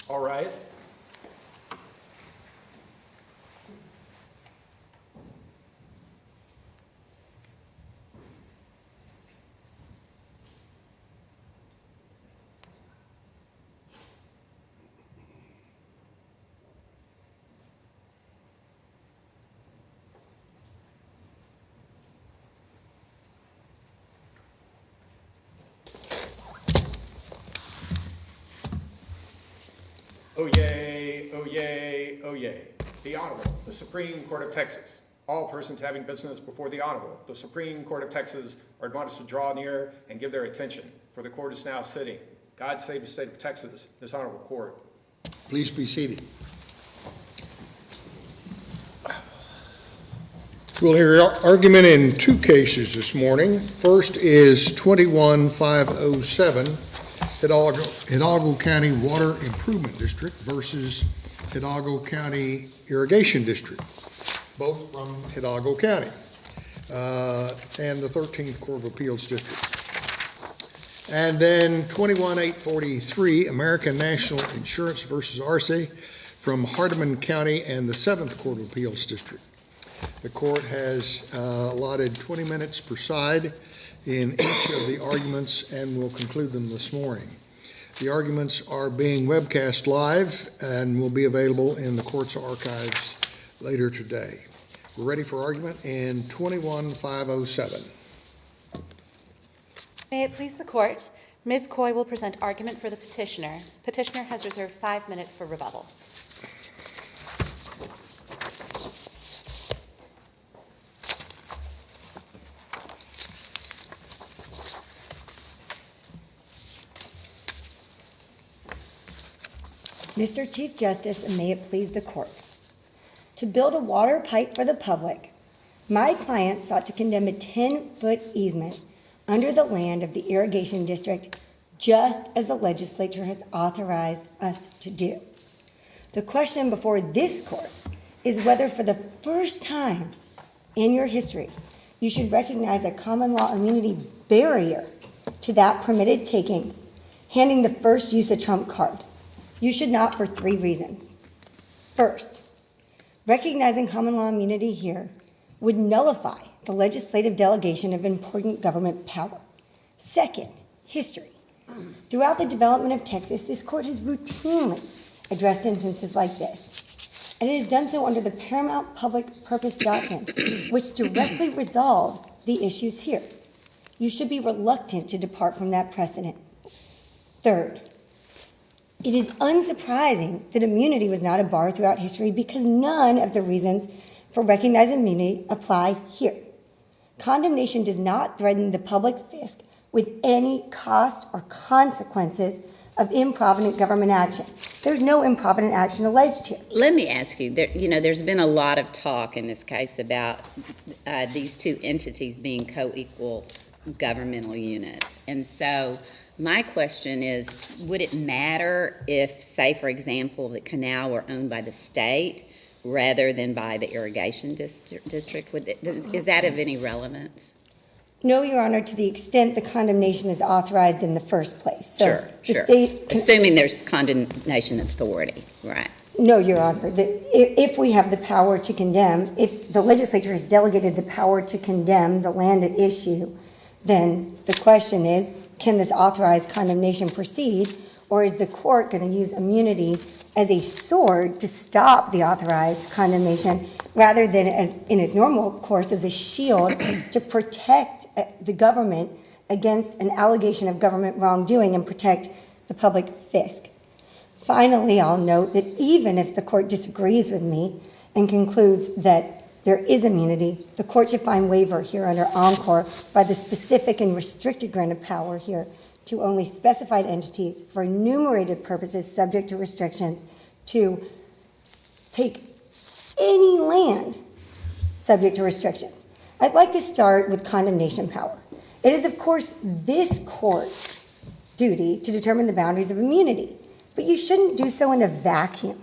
All rise. Oh yay, oh yay, oh yay. The Honorable, the Supreme Court of Texas. All persons having business before the Honorable, the Supreme Court of Texas, are admonished to draw near and give their attention, for the court is now sitting. God save the state of Texas, this honorable court. Please be seated. We'll hear argument in two cases this morning. First is 21507. Hidalgo County Water Improvement District versus Hidalgo County Irrigation District, both from Hidalgo County, and the 13th Court of Appeals District. And then 21843, American National Insurance versus Arce from Hardeman County and the 7th Court of Appeals District. The court has allotted 20 minutes per side in each of the arguments and will conclude them this morning. The arguments are being webcast live and will be available in the court's archives later today. We're ready for argument in 21507. May it please the court, Ms. Coy will present argument for the petitioner. Petitioner has reserved 5 minutes for rebuttal. Mr. Chief Justice, and may it please the court. To build a water pipe for the public, my client sought to condemn a 10-foot easement under the land of the Irrigation District, just as the legislature has authorized us to do. The question before this court is whether for the first time in your history, you should recognize a common law immunity barrier to that permitted taking, handing the first use a trump card. You should not for 3 reasons. First, recognizing common law immunity here would nullify the legislative delegation of important government power. Second, history. Throughout the development of Texas, this court has routinely addressed instances like this, and it has done so under the paramount public purpose doctrine, which directly resolves the issues here. You should be reluctant to depart from that precedent. Third, it is unsurprising that immunity was not a bar throughout history because none of the reasons for recognizing immunity apply here. Condemnation does not threaten the public fisc with any cost or consequences of improvident government action. There's no improvident action alleged here. Let me ask you, there's been a lot of talk in this case about these two entities being co-equal governmental units. And so my question is, would it matter if, say, for example, the canal were owned by the state rather than by the irrigation district? Is that of any relevance? No, Your Honor, to the extent the condemnation is authorized in the first place. So Sure. State assuming there's condemnation authority, right? No, Your Honor. If we have the power to condemn, if the legislature has delegated the power to condemn the land at issue, then the question is, can this authorized condemnation proceed, or is the court going to use immunity as a sword to stop the authorized condemnation rather than as in its normal course as a shield to protect the government against an allegation of government wrongdoing and protect the public fisc? Finally, I'll note that even if the court disagrees with me and concludes that there is immunity, the court should find waiver here under Encore by the specific and restricted grant of power here to only specified entities for enumerated purposes subject to restrictions to take any land subject to restrictions. I'd like to start with condemnation power. It is, of course, this court's duty to determine the boundaries of immunity, but you shouldn't do so in a vacuum.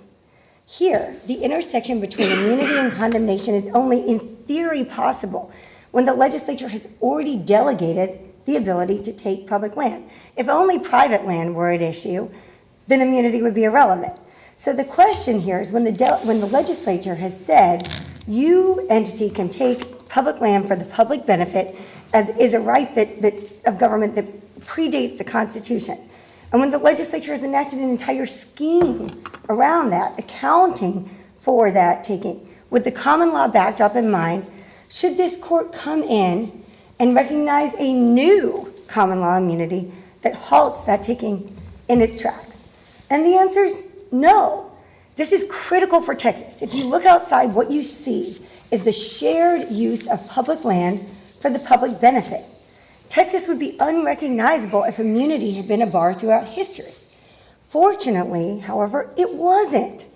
Here, the intersection between immunity and condemnation is only in theory possible when the legislature has already delegated the ability to take public land. If only private land were at issue, then immunity would be irrelevant. So the question here is when the legislature has said, you entity can take public land for the public benefit as is a right of government that predates the Constitution. And when the legislature has enacted an entire scheme around that, accounting for that taking, with the common law backdrop in mind, should this court come in and recognize a new common law immunity that halts that taking in its tracks? And the answer is no. This is critical for Texas. If you look outside, what you see is the shared use of public land for the public benefit. Texas would be unrecognizable if immunity had been a bar throughout history. Fortunately, however, it wasn't.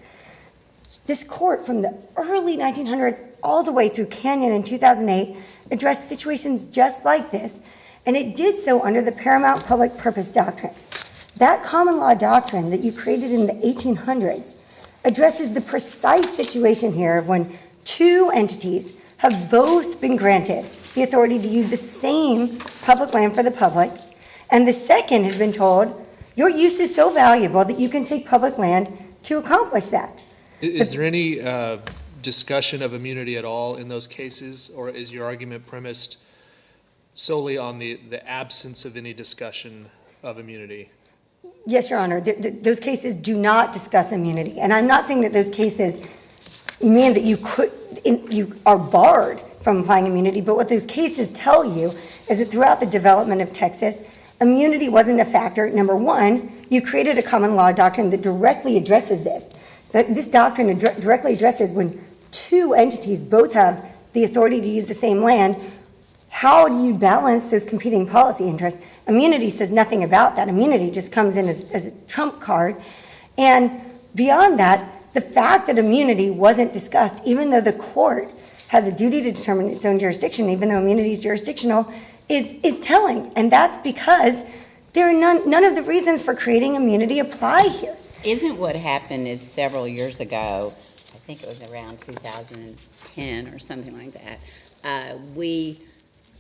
This court from the early 1900s all the way through Canyon in 2008 addressed situations just like this, and it did so under the paramount public purpose doctrine. That common law doctrine that you created in the 1800s addresses the precise situation here of when two entities have both been granted the authority to use the same public land for the public, and the second has been told, your use is so valuable that you can take public land to accomplish that. Is there any discussion of immunity at all in those cases, or is your argument premised solely on the absence of any discussion of immunity? Yes, Your Honor, those cases do not discuss immunity, and I'm not saying that those cases mean that you are barred from applying immunity, but what those cases tell you is that throughout the development of Texas, immunity wasn't a factor. Number one, you created a common law doctrine that directly addresses this. This doctrine directly addresses when two entities both have the authority to use the same land. How do you balance those competing policy interests? Immunity says nothing about that. Immunity just comes in as a trump card. And beyond that, the fact that immunity wasn't discussed, even though the court has a duty to determine its own jurisdiction, even though immunity is jurisdictional, is telling. And that's because there are none of the reasons for creating immunity apply here. Isn't what happened is several years ago, I think it was around 2010 or something like that, we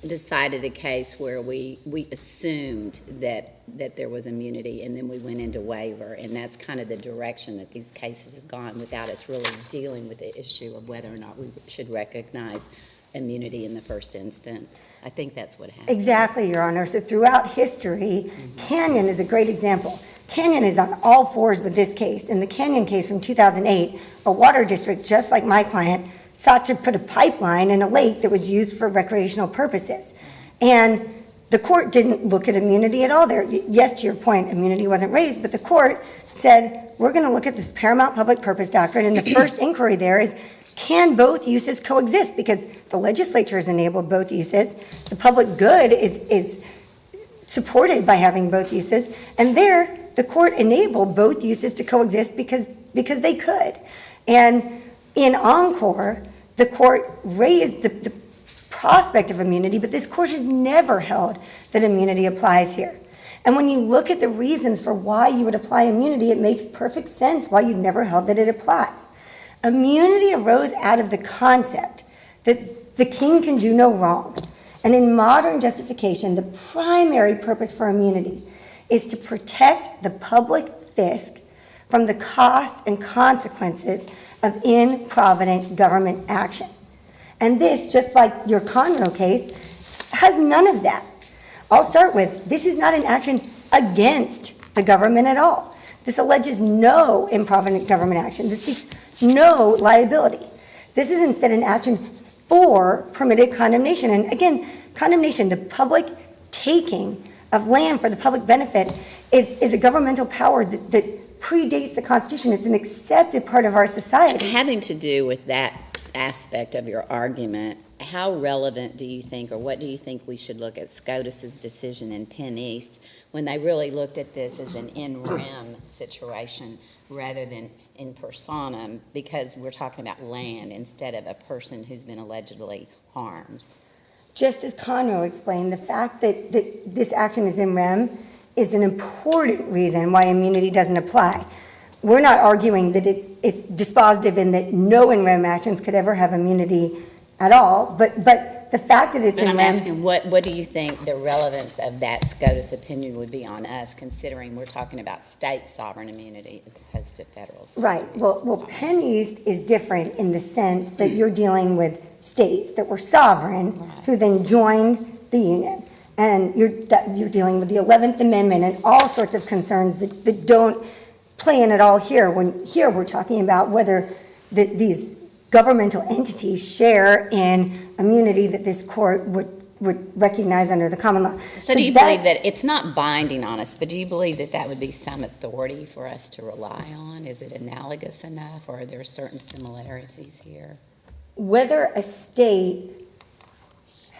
decided a case where we assumed that there was immunity, and then we went into waiver, and that's kind of the direction that these cases have gone without us really dealing with the issue of whether or not we should recognize immunity in the first instance. I think that's what happened. Exactly, Your Honor. So throughout history, Canyon is a great example. Canyon is on all fours with this case. In the Canyon case from 2008, a water district just like my client sought to put a pipeline in a lake that was used for recreational purposes. And the court didn't look at immunity at all there. Yes, to your point, immunity wasn't raised, but the court said, we're going to look at this paramount public purpose doctrine, and the first inquiry there is, can both uses coexist? Because the legislature has enabled both uses. The public good is supported by having both uses. And there, the court enabled both uses to coexist because they could. And in Encore, the court raised the prospect of immunity, but this court has never held that immunity applies here. And when you look at the reasons for why you would apply immunity, it makes perfect sense why you've never held that it applies. Immunity arose out of the concept that the king can do no wrong. And in modern justification, the primary purpose for immunity is to protect the public fisc from the cost and consequences of improvident government action. And this, just like your Conroe case, has none of that. I'll start with, this is not an action against the government at all. This alleges no improvident government action. This seeks no liability. This is instead an action for permitted condemnation. And again, condemnation, the public taking of land for the public benefit, is a governmental power that predates the Constitution. It's an accepted part of our society. Having to do with that aspect of your argument, how relevant do you think, or what do you think we should look at SCOTUS's decision in Penn East when they really looked at this as an in rem situation rather than in personam, because we're talking about land instead of a person who's been allegedly harmed? Just as Conroe explained, the fact that this action is in rem is an important reason why immunity doesn't apply. We're not arguing that it's dispositive and that no in rem actions could ever have immunity at all, but But the fact that it's And in I'm rem, asking, what do you think the relevance of that SCOTUS opinion would be on us, considering we're talking about state sovereign immunity as opposed to federal? right, well, Penn East is different in the sense that you're dealing with states that were sovereign, who then joined the union. And you're dealing with the 11th Amendment and all sorts of concerns that don't play in at all here. When here we're talking about whether these governmental entities share in immunity that this court would recognize under the common law. So do you believe that it's not binding on us, but do you believe that that would be some authority for us to rely on? Is it analogous enough, or are there certain similarities here? Whether a state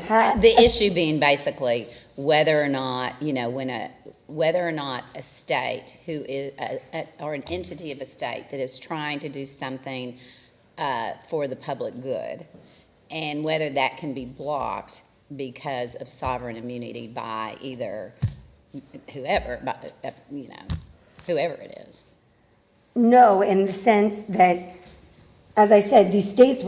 The issue being basically whether or not, whether or not a state who is, or an entity of a state that is trying to do something for the public good, and whether that can be blocked because of sovereign immunity by either whoever, whoever it is. No, in the sense that, as I said, these states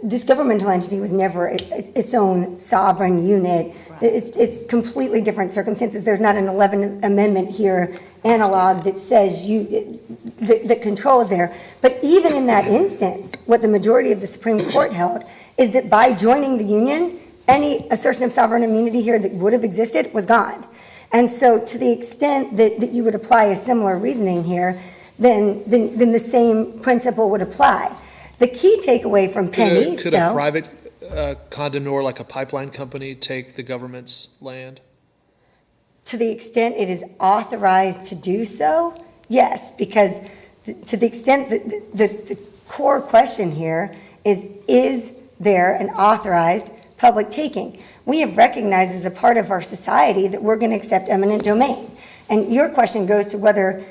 this governmental entity was never its own sovereign unit. Right. It's completely different circumstances. There's not an 11th Amendment here analog that says that controls there. But even in that instance, what the majority of the Supreme Court held is that by joining the union, any assertion of sovereign immunity here that would have existed was gone. And so to the extent that you would apply a similar reasoning here, then the same principle would apply. The key takeaway from Penn East, Could a private condemnor, like a pipeline company, take the government's land? to the extent it is authorized to do so, yes, because to the extent that the core question here is there an authorized public taking? We have recognized as a part of our society that we're going to accept eminent domain. And your question goes to whether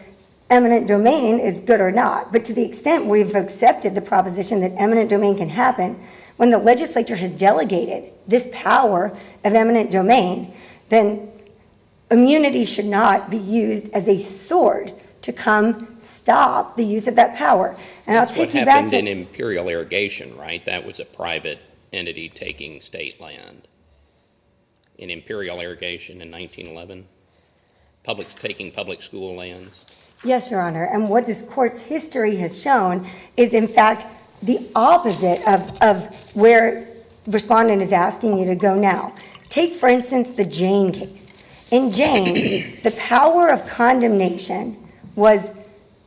eminent domain is good or not. But to the extent we've accepted the proposition that eminent domain can happen, when the legislature has delegated this power of eminent domain, then immunity should not be used as a sword to come stop the use of that power. And That's I'll take you what back happened to in Imperial Irrigation, right? That was a private entity taking state land. In Imperial Irrigation in 1911, taking public school lands. Yes, Your Honor, and what this court's history has shown is in fact the opposite of where respondent is asking you to go now. Take, for instance, the Jane case. In Jane, the power of condemnation was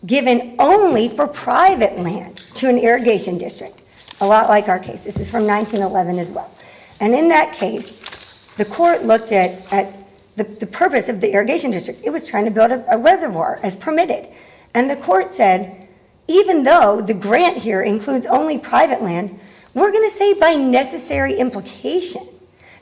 given only for private land to an irrigation district, a lot like our case. This is from 1911 as well. And in that case, the court looked at the purpose of the irrigation district. It was trying to build a reservoir as permitted. And the court said, even though the grant here includes only private land, we're going to say by necessary implication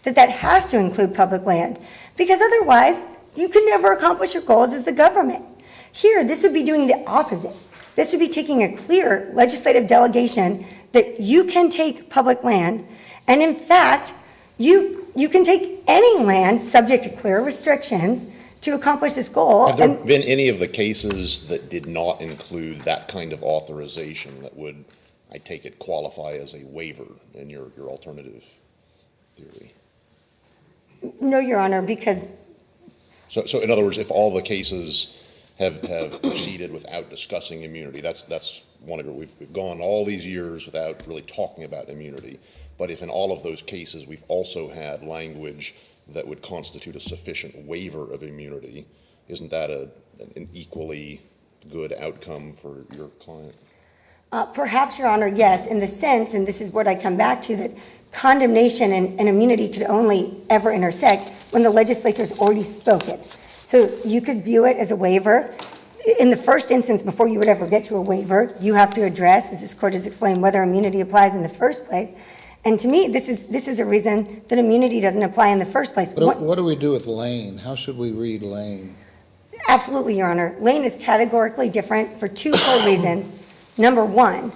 that has to include public land, because otherwise you can never accomplish your goals as the government. Here, this would be doing the opposite. This would be taking a clear legislative delegation that you can take public land, and in fact, you can take any land subject to clear restrictions to accomplish this goal. Have there been any of the cases that did not include that kind of authorization that would, I take it, qualify as a waiver in your alternative theory? No, Your Honor, because... So in other words, if all the cases have proceeded without discussing immunity, that's one of it. We've gone all these years without really talking about immunity. But if in all of those cases we've also had language that would constitute a sufficient waiver of immunity, isn't that an equally good outcome for your client? Perhaps, Your Honor, yes, in the sense, and this is what I come back to, that condemnation and immunity could only ever intersect when the legislature's already spoken. So you could view it as a waiver. In the first instance, before you would ever get to a waiver, you have to address, as this court has explained, whether immunity applies in the first place. And to me, this is a reason that immunity doesn't apply in the first place. What do we do with Lane? How should we read Lane? Absolutely, Your Honor. Lane is categorically different for two core reasons. Number one,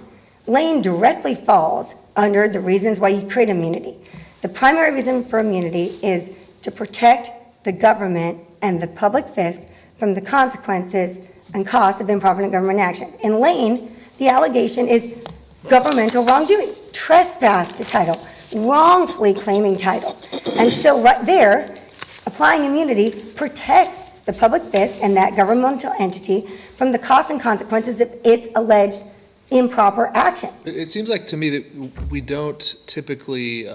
Lane directly falls under the reasons why you create immunity. The primary reason for immunity is to protect the government and the public fisc from the consequences and costs of improvident government action. In Lane, the allegation is governmental wrongdoing, trespass to title, wrongfully claiming title. And so right there, applying immunity protects the public fisc and that governmental entity from the costs and consequences of its alleged improper action. It seems like to me that we don't typically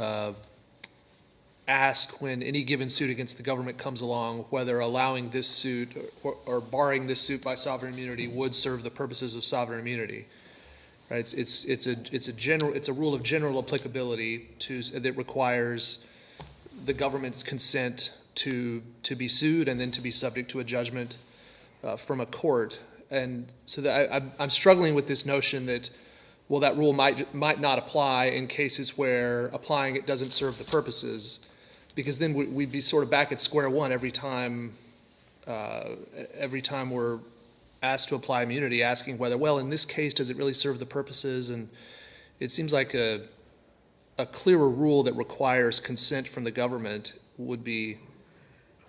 ask when any given suit against the government comes along whether allowing this suit or barring this suit by sovereign immunity would serve the purposes of sovereign immunity. Right? It's a rule of general applicability that requires the government's consent to be sued and then to be subject to a judgment from a court. And so that I'm struggling with this notion that, well, that rule might not apply in cases where applying it doesn't serve the purposes, because then we'd be sort of back at square one every time we're asked to apply immunity, asking whether, well, in this case, does it really serve the purposes? And it seems like a clearer rule that requires consent from the government would be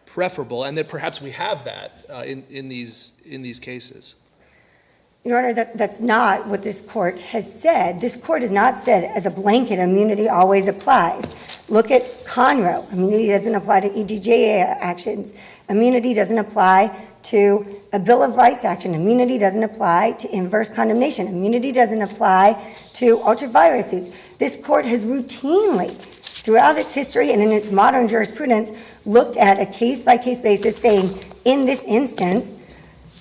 preferable, and that perhaps we have that in these cases. Your Honor, that's not what this court has said. This court has not said as a blanket immunity always applies. Look at Conroe. Immunity doesn't apply to EDJA actions. Immunity doesn't apply to a Bill of Rights action. Immunity doesn't apply to inverse condemnation. Immunity doesn't apply to ultra-virus suits. This court has routinely, throughout its history and in its modern jurisprudence, looked at a case-by-case basis saying, in this instance,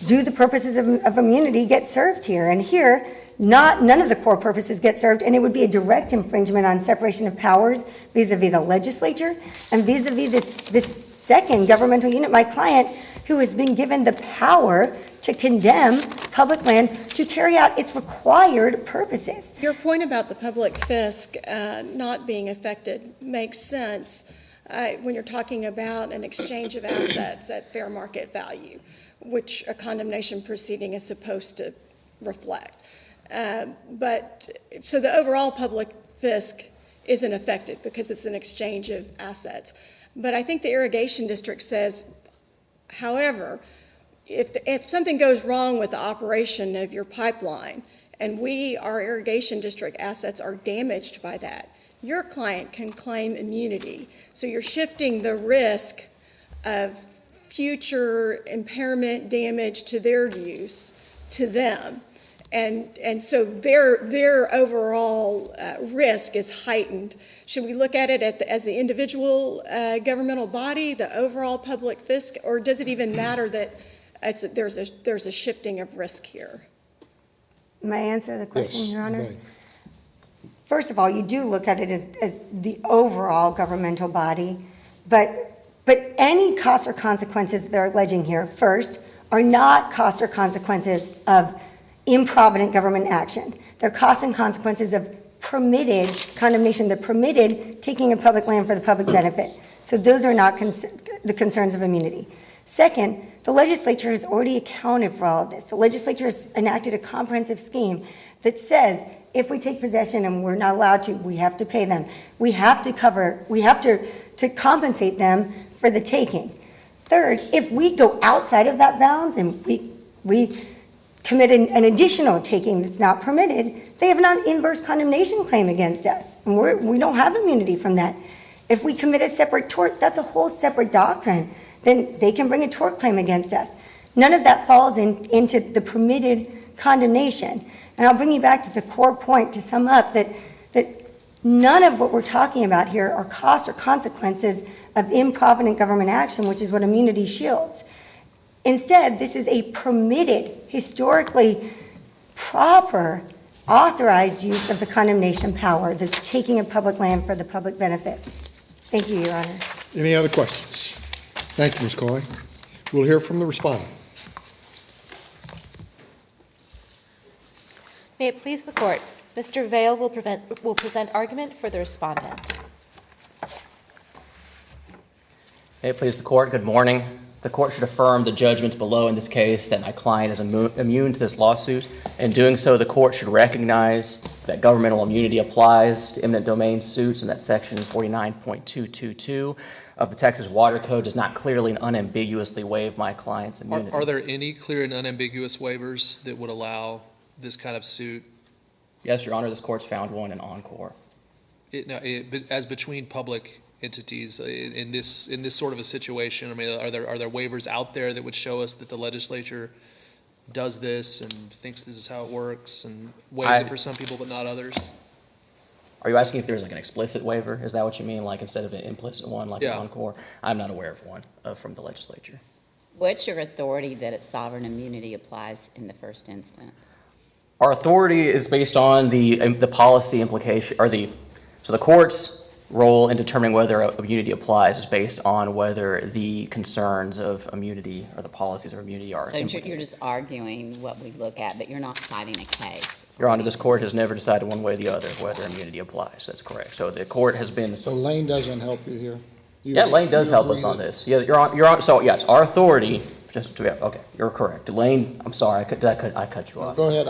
do the purposes of immunity get served here? And here, none of the core purposes get served, and it would be a direct infringement on separation of powers vis-a-vis the legislature and vis-a-vis this second governmental unit, my client, who has been given the power to condemn public land to carry out its required purposes. Your point about the public fisc not being affected makes sense when you're talking about an exchange of assets at fair market value, which a condemnation proceeding is supposed to reflect. So the overall public fisc isn't affected because it's an exchange of assets. But I think the irrigation district says, however, if something goes wrong with the operation of your pipeline and our irrigation district assets are damaged by that, your client can claim immunity. So you're shifting the risk of future impairment damage to their use to them. And so their overall risk is heightened. Should we look at it as the individual governmental body, the overall public fisc, or does it even matter that there's a shifting of risk here? May I answer the question, Yes, Your Honor? you may. First of all, you do look at it as the overall governmental body, but any costs or consequences that they're alleging here, first, are not costs or consequences of improvident government action. They're costs and consequences of permitted condemnation. They're permitted taking of public land for the public benefit. So those are not the concerns of immunity. Second, the legislature has already accounted for all of this. The legislature has enacted a comprehensive scheme that says if we take possession and we're not allowed to, we have to pay them. We have to compensate them for the taking. Third, if we go outside of that bounds and we commit an additional taking that's not permitted, they have an inverse condemnation claim against us. And we don't have immunity from that. If we commit a separate tort, that's a whole separate doctrine. Then they can bring a tort claim against us. None of that falls into the permitted condemnation. And I'll bring you back to the core point to sum up that none of what we're talking about here are costs or consequences of improvident government action, which is what immunity shields. Instead, this is a permitted, historically proper, authorized use of the condemnation power, the taking of public land for the public benefit. Thank you, Your Honor. Any other questions? Thank you, Ms. Coy. We'll hear from the respondent. May it please the court, Mr. Vail will present argument for the respondent. May it please the court, good morning. The court should affirm the judgments below in this case that my client is immune to this lawsuit. In doing so, the court should recognize that governmental immunity applies to eminent domain suits and that section 49.222 of the Texas Water Code does not clearly and unambiguously waive my client's immunity. Are there any clear and unambiguous waivers that would allow this kind of suit? Yes, Your Honor, this court's found one in Encore. as between public entities in this sort of a situation? I mean, are there waivers out there that would show us that the legislature does this and thinks this is how it works and waives it for some people but not others? Are you asking if there's like an explicit waiver? Is that what you mean, like instead of an implicit one, like an encore? I'm not aware of one from the legislature. What's your authority that its sovereign immunity applies in the first instance? Our authority is based on the policy implication, so the court's role in determining whether immunity applies is based on whether the concerns of immunity or the policies of immunity are implicated. So you're just arguing what we look at, but you're not citing a case. Your Honor, this court has never decided one way or the other whether immunity applies. That's correct. So the court has been. So Lane doesn't help you here? Lane does help us on this. Yes, Your Honor. So yes, our authority. Okay, you're correct. Lane, I'm sorry, I cut you off. Go ahead.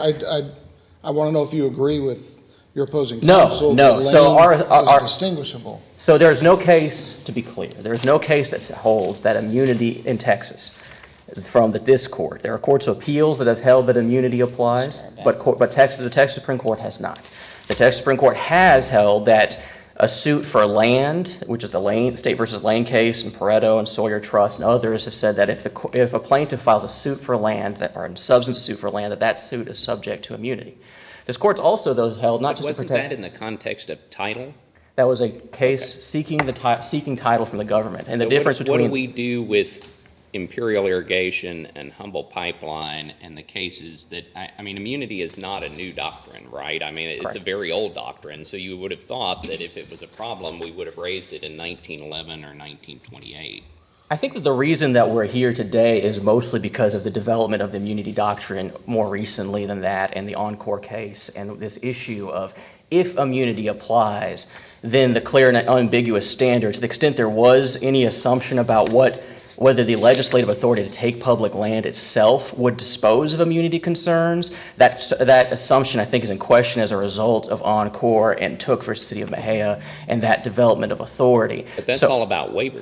I want to know if you agree with your opposing No. counsel. that So Lane our is distinguishable. So there's no case, to be clear, there's no case that holds that immunity in Texas from this court. There are courts of appeals that have held that immunity applies, but the Texas Supreme Court has not. The Texas Supreme Court has held that a suit for land, which is the State versus Lane case, and Pareto and Sawyer Trust and others have said that if a plaintiff files a suit for land, or a substance suit for land, that suit is subject to immunity. This court's also, though, held not just to protect. Wasn't that in the context of title? That was a case seeking title from the government, and the difference between. What do we do with Imperial Irrigation and Humble Pipeline and the cases that, I mean, immunity is not a new doctrine, right? I mean, it's a very old doctrine, so you would have thought that if it was a problem, we would have raised it in 1911 or 1928. I think that the reason that we're here today is mostly because of the development of the immunity doctrine more recently than that, and the Encore case, and this issue of if immunity applies, then the clear and unambiguous standard, to the extent there was any assumption about whether the legislative authority to take public land itself would dispose of immunity concerns, that assumption, I think, is in question as a result of Encore and Took versus City of Mejia and that development of authority. But that's all about waiver.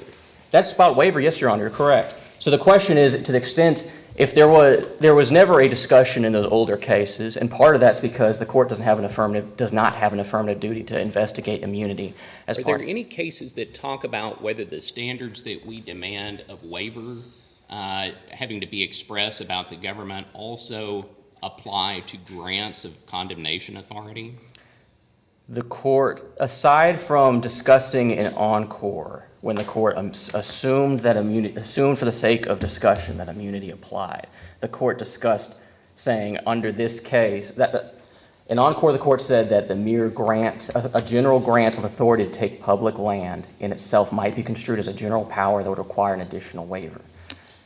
That's about waiver, yes, Your Honor, you're correct. So the question is, to the extent, if there was never a discussion in those older cases, and part of that's because the court does not have an affirmative duty to investigate immunity as part. Are there any cases that talk about whether the standards that we demand of waiver having to be expressed about the government also apply to grants of condemnation authority? The court, aside from discussing in Encore, when the court assumed for the sake of discussion that immunity applied, the court discussed saying under this case, in Encore the court said that the mere grant, a general grant of authority to take public land in itself might be construed as a general power that would require an additional waiver.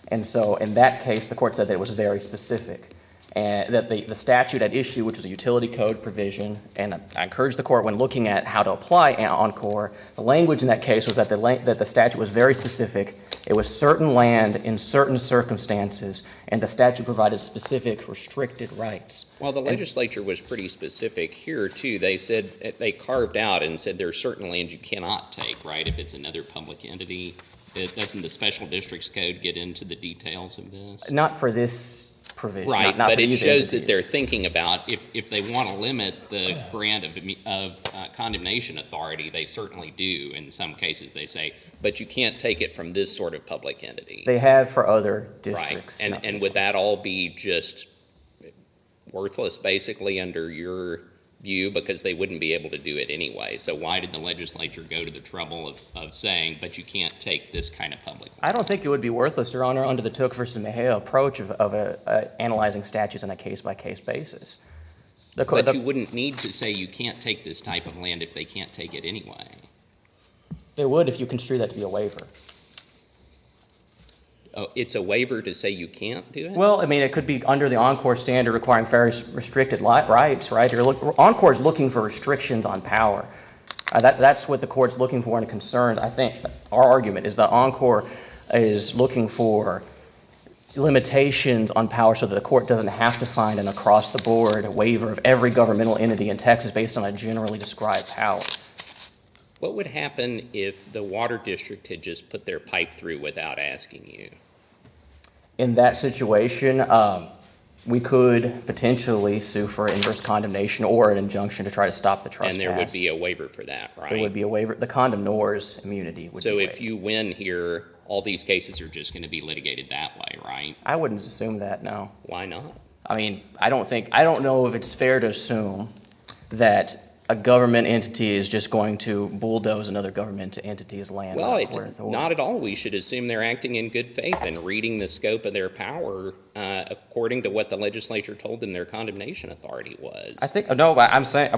And so in that case, the court said that it was very specific. And that the statute at issue, which was a utility code provision, and I encourage the court when looking at how to apply Encore, the language in that case was that the statute was very specific. It was certain land in certain circumstances, and the statute provided specific restricted rights. Well, the legislature was pretty specific here, too. They said, they carved out and said there are certain lands you cannot take, right, if it's another public entity. Doesn't the special districts code get into the details of this? Not for this provision. Right, not but for it these shows entities. that they're thinking about if they want to limit the grant of condemnation authority, they certainly do. In some cases, they say, but you can't take it from this sort of public entity. They have for other districts. Right, and would that all be just worthless, basically, under your view, because they wouldn't be able to do it anyway? So why did the legislature go to the trouble of saying, but you can't take this kind of public land? I don't think it would be worthless, Your Honor, under the Took versus Mejia approach of analyzing statutes on a case-by-case basis. But you wouldn't need to say you can't take this type of land if they can't take it anyway. They would if you construe that to be a waiver. Oh, it's a waiver to say you can't do it? Well, I mean, it could be under the Encore standard requiring very restricted rights, right? Encore is looking for restrictions on power. That's what the court's looking for and concerns. I think our argument is that Encore is looking for limitations on power so that the court doesn't have to find an across-the-board waiver of every governmental entity in Texas based on a generally described power. What would happen if the water district had just put their pipe through without asking you? In that situation, we could potentially sue for inverse condemnation or an injunction to try to stop the trespass. And there would be a waiver for that, right? There would be a waiver. The condemnor's immunity would be So waived. if you win here, all these cases are just going to be litigated that way, right? I wouldn't assume that, no. Why not? I mean, I don't know if it's fair to assume that a government entity is just going to bulldoze another government entity's land. Well, without it's court authority. not at all. We should assume they're acting in good faith and reading the scope of their power according to what the legislature told them their condemnation authority was. I think, no, I'm saying,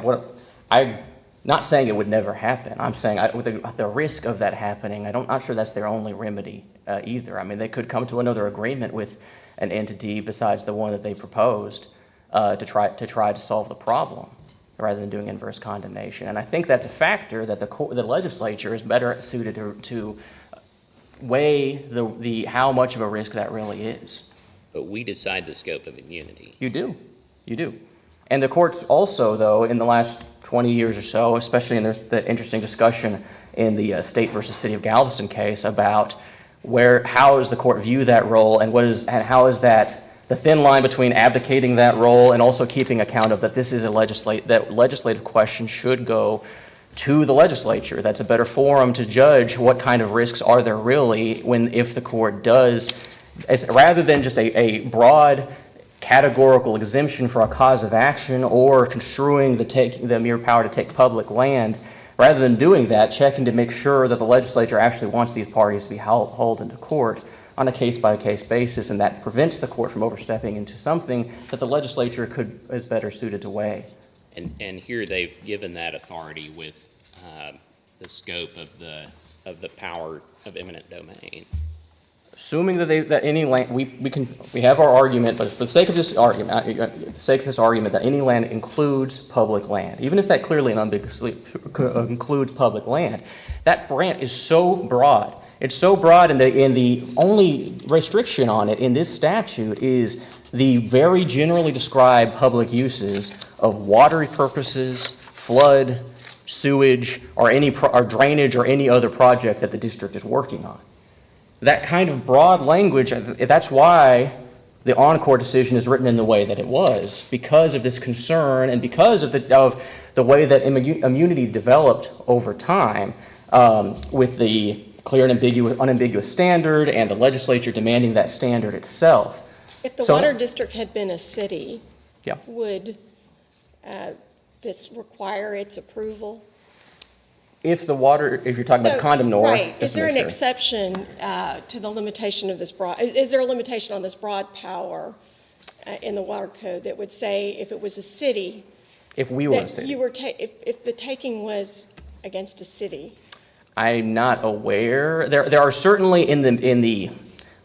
I'm not saying it would never happen. I'm saying with the risk of that happening, I'm not sure that's their only remedy either. I mean, they could come to another agreement with an entity besides the one that they proposed to try to solve the problem, rather than doing inverse condemnation. And I think that's a factor that the legislature is better suited to weigh how much of a risk that really is. But we decide the scope of immunity. You do. And the courts also, though, in the last 20 years or so, especially, and there's the interesting discussion in the State versus City of Galveston case about how does the court view that role, and how is that the thin line between abdicating that role and also keeping account of that this is that legislative question should go to the legislature. That's a better forum to judge what kind of risks are there really if the court does, it's rather than just a broad categorical exemption for a cause of action or construing the mere power to take public land. Rather than doing that, checking to make sure that the legislature actually wants these parties to be hauled into court on a case-by-case basis, and that prevents the court from overstepping into something that the legislature is better suited to weigh. And here they've given that authority with the scope of the power of eminent domain. Assuming that any land, we have our argument, but for the sake of this argument, that any land includes public land, even if that clearly and unambiguously includes public land, that grant is so broad. It's so broad, and the only restriction on it in this statute is the very generally described public uses of water purposes, flood, sewage, or drainage, or any other project that the district is working on. That kind of broad language, that's why the Encore decision is written in the way that it was, because of this concern and because of the way that immunity developed over time with the clear and unambiguous standard and the legislature demanding that standard itself. If the water district had been a city, yeah. would this require its approval? If you're talking about the condemnor. Right. Is there an exception to the limitation of this is there a limitation on this broad power in the water code that would say if it was a city? If we were a city. If the taking was against a city? I'm not aware. There are certainly in the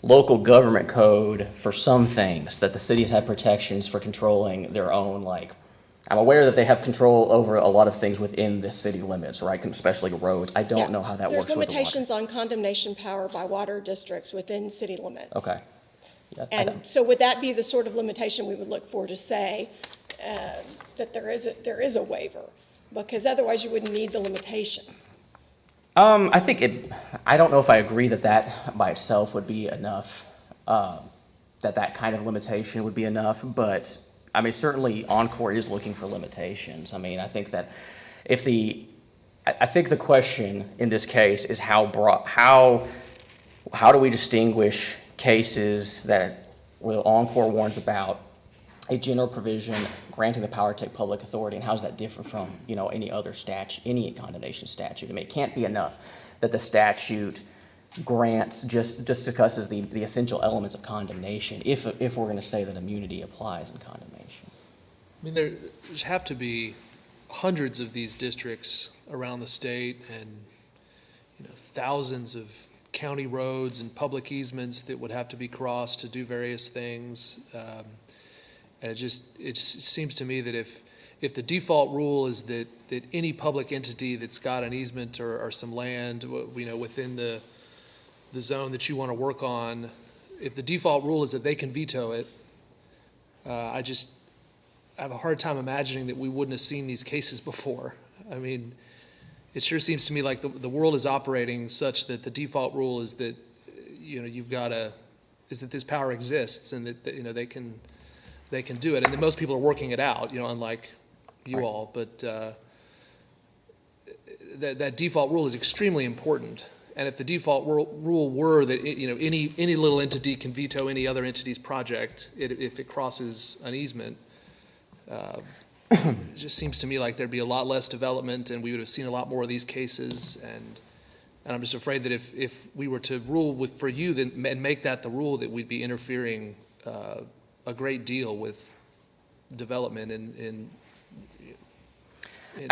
local government code for some things that the cities have protections for controlling their own, I'm aware that they have control over a lot of things within the city limits, right? Especially roads. I don't know how that works with the water. There's limitations on condemnation power by water districts within city limits. Okay. Yeah, and so would that be the sort of limitation we would look for to say that there is a waiver? Because otherwise you wouldn't need the limitation. I don't know if I agree that by itself would be enough, that kind of limitation would be enough, but I mean, certainly Encore is looking for limitations. I mean, I think that I think the question in this case is how do we distinguish cases where Encore warns about a general provision granting the power to take public authority, and how does that differ from any other statute, any condemnation statute? I mean, it can't be enough that the statute grants just discusses the essential elements of condemnation if we're going to say that immunity applies in condemnation. I mean, there have to be hundreds of these districts around the state, and thousands of county roads and public easements that would have to be crossed to do various things. And it seems to me that if the default rule is that any public entity that's got an easement or some land, within the zone that you want to work on, if the default rule is that they can veto it, I have a hard time imagining that we wouldn't have seen these cases before. I mean, it sure seems to me like the world is operating such that the default rule is that that this power exists and that they can they can do it. And then most people are working it out, unlike you all. But that default rule is extremely important. And if the default rule were that, any little entity can veto any other entity's project if it crosses an easement, it just seems to me like there'd be a lot less development, and we would have seen a lot more of these cases. And I'm just afraid that if we were to rule for you and make that the rule, that we'd be interfering a great deal with development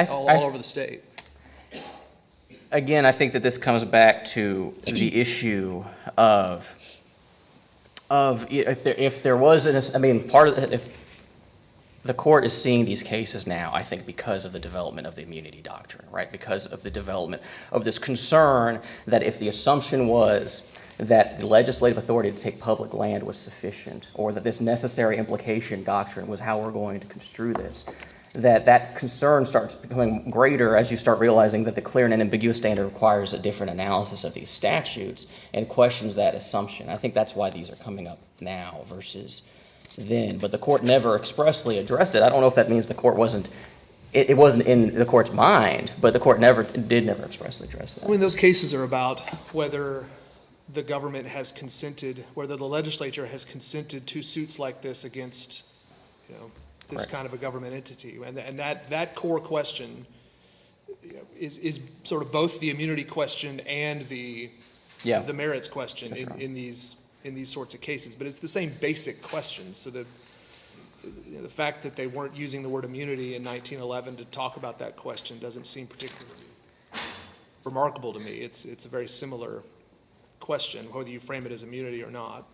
all over the state. Again, I think that this comes back to the issue of if there was if the court is seeing these cases now, I think because of the development of the immunity doctrine, right? Because of the development of this concern that if the assumption was that the legislative authority to take public land was sufficient, or that this necessary implication doctrine was how we're going to construe this, that concern starts becoming greater as you start realizing that the clear and unambiguous standard requires a different analysis of these statutes and questions that assumption. I think that's why these are coming up now versus then. But the court never expressly addressed it. I don't know if that means the court wasn't in the court's mind, but the court never expressly address that. I mean, those cases are about whether the government has consented, whether the legislature has consented to suits like this against, this Correct. kind of a government entity. And that core question is sort of both the immunity question and the merits question in these sorts of cases. But it's the same basic question. So the fact that they weren't using the word immunity in 1911 to talk about that question doesn't seem particularly remarkable to me. It's a very similar question, whether you frame it as immunity or not.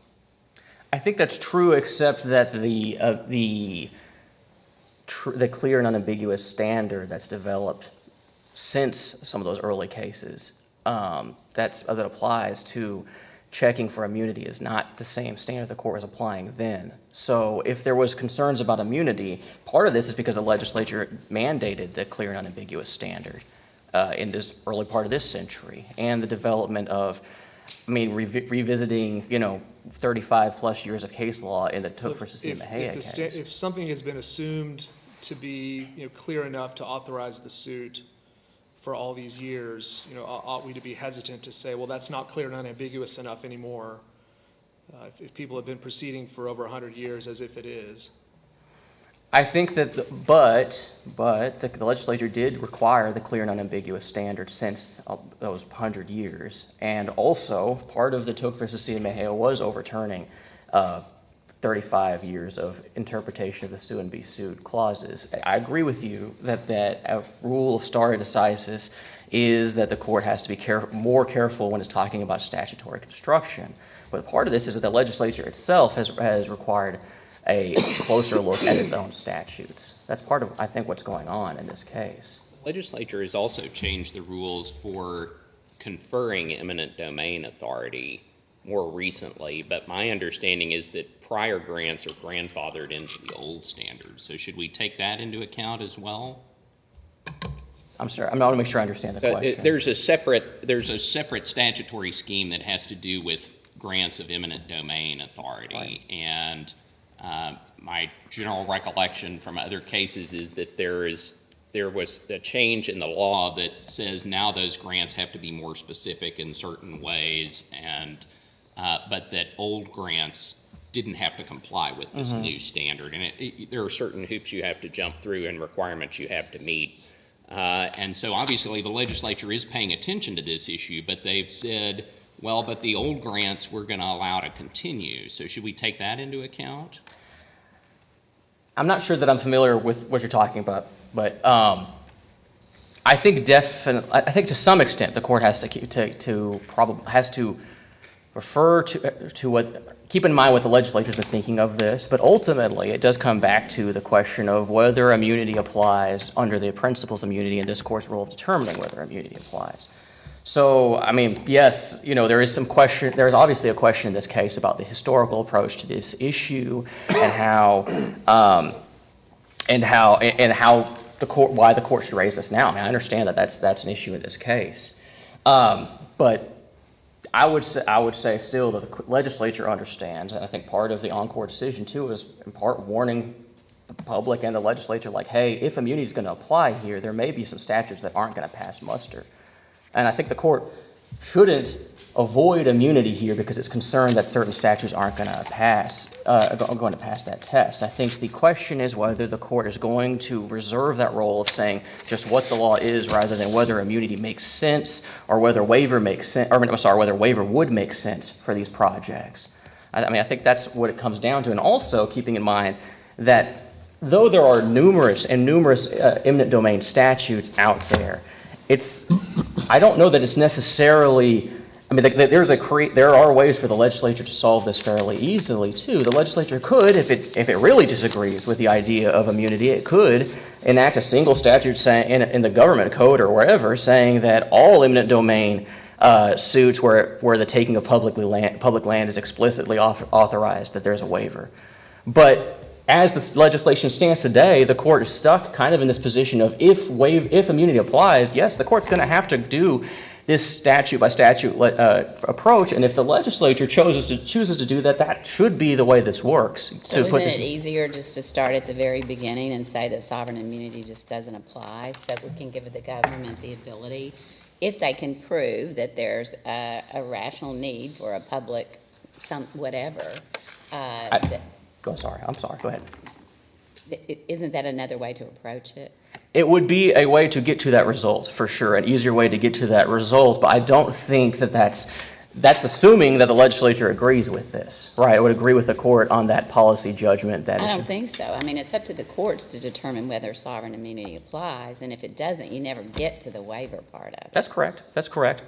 I think that's true, except that the clear and unambiguous standard that's developed since some of those early cases that applies to checking for immunity is not the same standard the court was applying then. So if there was concerns about immunity, part of this is because the legislature mandated the clear and unambiguous standard in this early part of this century, and the development of, revisiting, 35 plus years of case law in the Took versus Mejia case. If something has been assumed to be, clear enough to authorize the suit for all these years, ought we to be hesitant to say, well, that's not clear and unambiguous enough anymore, if people have been proceeding for over 100 years as if it is? I think that, but the legislature did require the clear and unambiguous standard since those 100 years. And also, part of the Took versus Mejia was overturning 35 years of interpretation of the sue and be sued clauses. I agree with you that a rule of stare decisis is that the court has to be more careful when it's talking about statutory construction. But part of this is that the legislature itself has required a closer look at its own statutes. That's part of, I think, what's going on in this case. Legislature has also changed the rules for conferring eminent domain authority more recently, but my understanding is that prior grants are grandfathered into the old standards. So should we take that into account as well? I'm sorry, I want to make sure I understand the question. There's a separate statutory scheme that has to do with grants of eminent domain authority. Right. And my general recollection from other cases is that there was a change in the law that says now those grants have to be more specific in certain ways, and but that old grants didn't have to comply with this new standard. And there are certain hoops you have to jump through and requirements you have to meet. And so obviously the legislature is paying attention to this issue, but they've said, well, but the old grants we're going to allow to continue. So should we take that into account? I'm not sure that I'm familiar with what you're talking about, but I think to some extent the court has to refer to what, keep in mind what the legislature's been thinking of this, but ultimately it does come back to the question of whether immunity applies under the principles of immunity and this court's role of determining whether immunity applies. So, yes, there is obviously a question in this case about the historical approach to this issue and why the court should raise this now. I understand that that's an issue in this case. But I would say still that the legislature understands, and I think part of the Encore decision too is in part warning the public and the legislature, like, hey, if immunity is going to apply here, there may be some statutes that aren't going to pass muster. And I think the court shouldn't avoid immunity here because it's concerned that certain statutes aren't going to pass that test. I think the question is whether the court is going to reserve that role of saying just what the law is rather than whether immunity makes sense or whether waiver makes sense, or whether waiver would make sense for these projects. I think that's what it comes down to. And also keeping in mind that though there are numerous eminent domain statutes out there, I don't know that it's necessarily. I mean, there are ways for the legislature to solve this fairly easily too. The legislature could, if it really disagrees with the idea of immunity, it could enact a single statute saying in the government code or wherever saying that all eminent domain suits where the taking of public land is explicitly authorized, that there's a waiver. But as the legislation stands today, the court is stuck kind of in this position of if immunity applies, yes, the court's going to have to do this statute by statute approach, and if the legislature chooses to do that, that should be the way this works. So isn't it easier just to start at the very beginning and say that sovereign immunity just doesn't apply, so that we can give the government the ability, if they can prove that there's a rational need for a public whatever. I'm sorry. Go ahead. Isn't that another way to approach it? It would be a way to get to that result, for sure, an easier way to get to that result, but I don't think that that's assuming that the legislature agrees with this, right? I would agree with the court on that policy judgment. I don't think so. I mean, it's up to the courts to determine whether sovereign immunity applies, and if it doesn't, you never get to the waiver part of it. That's correct.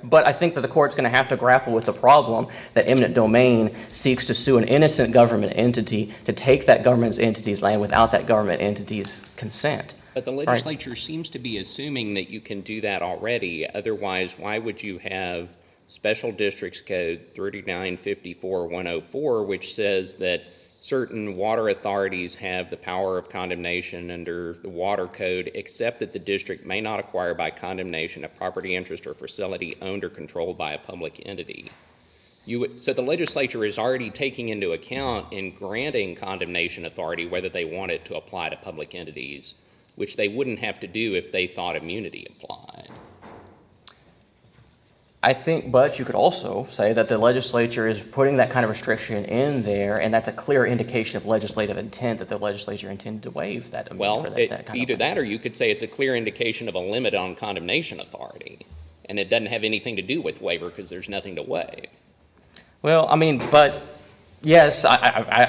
But I think that the court's going to have to grapple with the problem that eminent domain seeks to sue an innocent government entity to take that government entity's land without that government entity's consent. But the legislature seems to be assuming that you can do that already. Otherwise, why would you have Special Districts Code 3954-104, which says that certain water authorities have the power of condemnation under the Water Code, except that the district may not acquire by condemnation a property interest or facility owned or controlled by a public entity. So the legislature is already taking into account in granting condemnation authority whether they want it to apply to public entities, which they wouldn't have to do if they thought immunity applied. I think, but you could also say that the legislature is putting that kind of restriction in there, and that's a clear indication of legislative intent that the legislature intended to waive that immunity. Well, for that kind either of that or you could say it's a clear indication of a limit on condemnation authority, and it doesn't have anything to do with waiver because there's nothing to waive. Well, I mean, but yes, I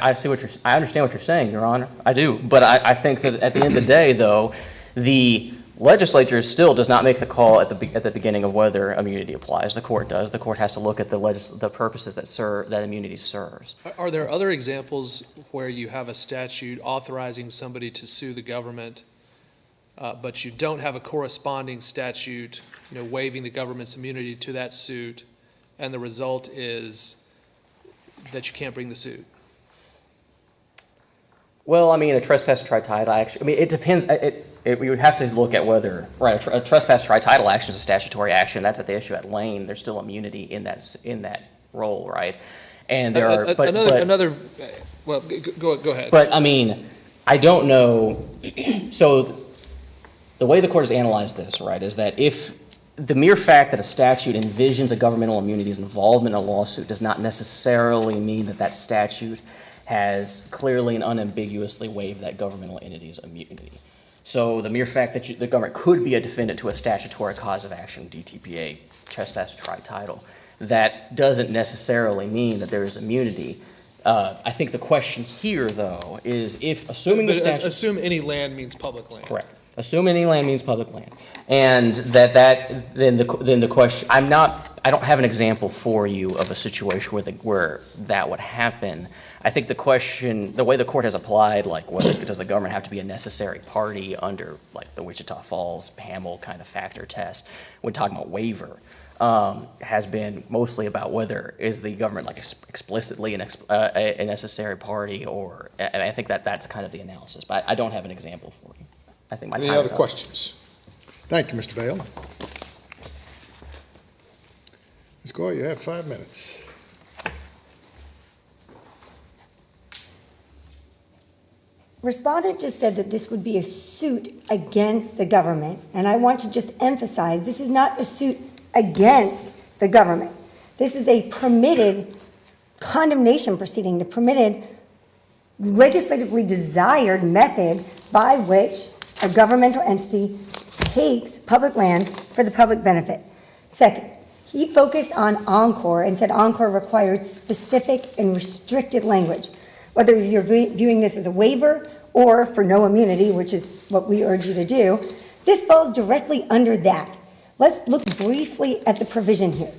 understand what you're saying, Your Honor. I do. But I think that at the end of the day, though, the legislature still does not make the call at the beginning of whether immunity applies. The court does. The court has to look at the purposes that immunity serves. Are there other examples where you have a statute authorizing somebody to sue the government, but you don't have a corresponding statute, waiving the government's immunity to that suit, and the result is that you can't bring the suit? Well, I mean, a trespass tri-title action, I mean, it depends. We would have to look at whether, right, a trespass tri-title action is a statutory action. That's at the issue at Lane. There's still immunity in that role, right? And there are, well, go ahead. But, I mean, I don't know. So the way the court has analyzed this, right, is that if the mere fact that a statute envisions a governmental immunity's involvement in a lawsuit does not necessarily mean that that statute has clearly and unambiguously waived that governmental entity's immunity. So the mere fact that the government could be a defendant to a statutory cause of action, DTPA, trespass tri-title, that doesn't necessarily mean that there is immunity. I think the question here, though, is if assuming the statute... Assume any land means public land. Correct. Assume any land means public land, and then the question. I don't have an example for you of a situation where that would happen. I think the question, the way the court has applied, like whether does the government have to be a necessary party under like the Wichita Falls Hamill kind of factor test when talking about waiver, has been mostly about whether is the government like explicitly a necessary party, or and I think that's kind of the analysis. But I don't have an example for you. I think my time is up. Any other questions? Thank you, Mr. Bale. Ms. Coy, you have 5 minutes. Respondent just said that this would be a suit against the government, and I want to just emphasize, this is not a suit against the government. This is a permitted condemnation proceeding, the permitted legislatively desired method by which a governmental entity takes public land for the public benefit. Second, he focused on Encore and said Encore required specific and restricted language. Whether you're viewing this as a waiver or for no immunity, which is what we urge you to do, this falls directly under that. Let's look briefly at the provision here.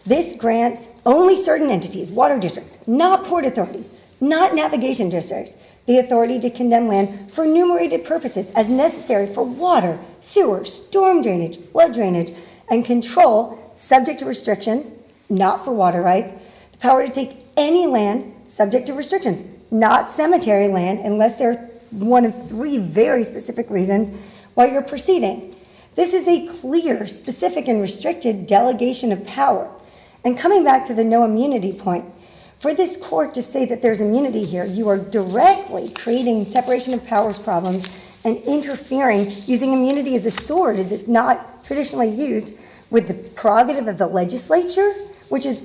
This grants only certain entities, water districts, not port authorities, not navigation districts, the authority to condemn land for enumerated purposes as necessary for water, sewer, storm drainage, flood drainage, and control, subject to restrictions, not for water rights, the power to take any land subject to restrictions, not cemetery land, unless there are one of 3 very specific reasons why you're proceeding. This is a clear, specific, and restricted delegation of power. And coming back to the no immunity point, for this court to say that there's immunity here, you are directly creating separation of powers problems and interfering, using immunity as a sword, as it's not traditionally used, with the prerogative of the legislature, which is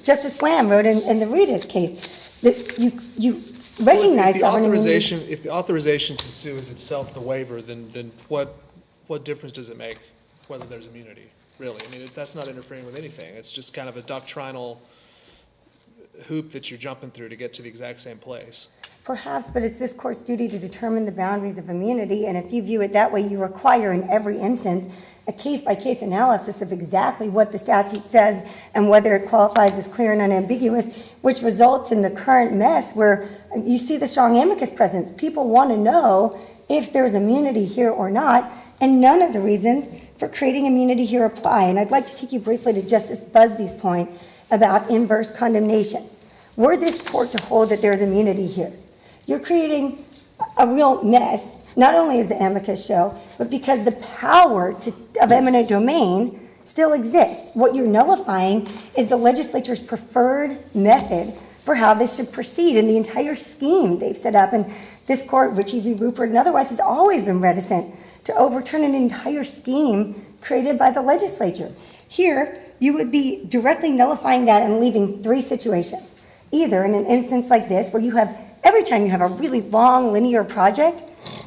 Justice Blam wrote in the Rita's case, that you recognize sovereign immunity. If the authorization to sue is itself the waiver, then what difference does it make whether there's immunity, really? I mean, that's not interfering with anything. It's just kind of a doctrinal hoop that you're jumping through to get to the exact same place. Perhaps, but it's this court's duty to determine the boundaries of immunity, and if you view it that way, you require in every instance a case-by-case analysis of exactly what the statute says and whether it qualifies as clear and unambiguous, which results in the current mess where you see the strong amicus presence. People want to know if there's immunity here or not, and none of the reasons for creating immunity here apply. And I'd like to take you briefly to Justice Busby's point about inverse condemnation. Were this court to hold that there's immunity here, you're creating a real mess, not only as the amicus show, but because the power of eminent domain still exists. What you're nullifying is the legislature's preferred method for how this should proceed and the entire scheme they've set up. And this court, Ritchie v. Rupert and otherwise, has always been reticent to overturn an entire scheme created by the legislature. Here, you would be directly nullifying that and leaving 3 situations. Either in an instance like this, where you have, every time you have a really long linear project,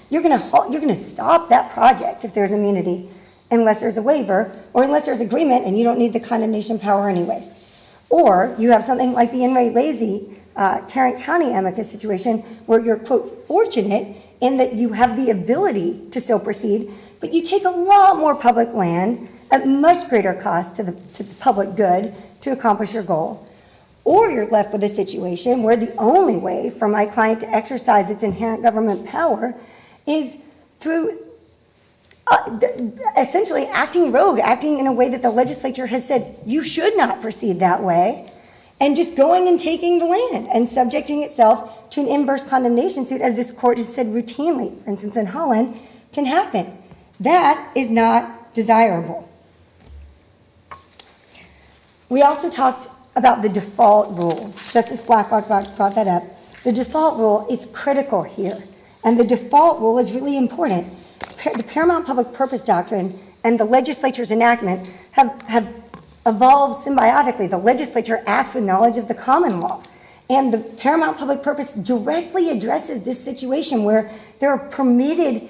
you're gonna stop that project if there's immunity, unless there's a waiver, or unless there's agreement and you don't need the condemnation power anyways. Or you have something like the In re Lazy Tarrant County amicus situation, where you're, quote, fortunate in that you have the ability to still proceed, but you take a lot more public land at much greater cost to the public good to accomplish your goal. Or you're left with a situation where the only way for my client to exercise its inherent government power is through essentially acting rogue, acting in a way that the legislature has said you should not proceed that way, and just going and taking the land and subjecting itself to an inverse condemnation suit, as this court has said routinely, for instance in Holland, can happen. That is not desirable. We also talked about the default rule. Justice Blacklock brought that up. The default rule is critical here, and the default rule is really important. The paramount public purpose doctrine and the legislature's enactment have evolved symbiotically. The legislature acts with knowledge of the common law, and the paramount public purpose directly addresses this situation where there are permitted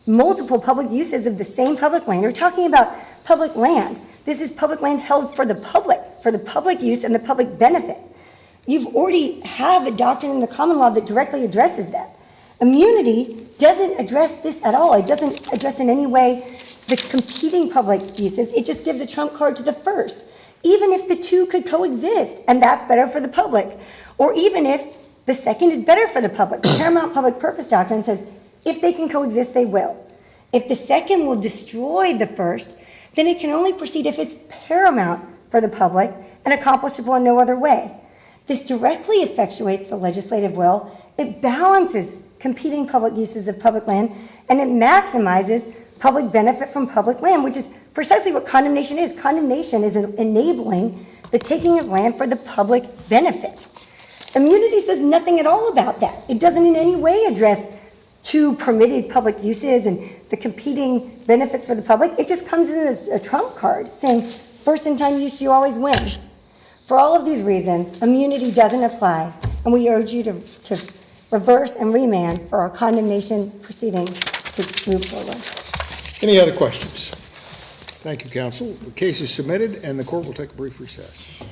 multiple public uses of the same public land. We're talking about public land. This is public land held for the public use and the public benefit. You've already have a doctrine in the common law that directly addresses that. Immunity doesn't address this at all. It doesn't address in any way the competing public uses. It just gives a trump card to the first, even if the two could coexist, and that's better for the public. Or even if the second is better for the public. The paramount public purpose doctrine says if they can coexist, they will. If the second will destroy the first, then it can only proceed if it's paramount for the public and accomplishable in no other way. This directly effectuates the legislative will. It balances competing public uses of public land, and it maximizes public benefit from public land, which is precisely what condemnation is. Condemnation is enabling the taking of land for the public benefit. Immunity says nothing at all about that. It doesn't in any way address two permitted public uses and the competing benefits for the public. It just comes in as a trump card saying, first in time use, you always win. For all of these reasons, immunity doesn't apply, and we urge you to reverse and remand for our condemnation proceeding to move forward. Any other questions? Thank you, counsel. The case is submitted, and the court will take a brief recess.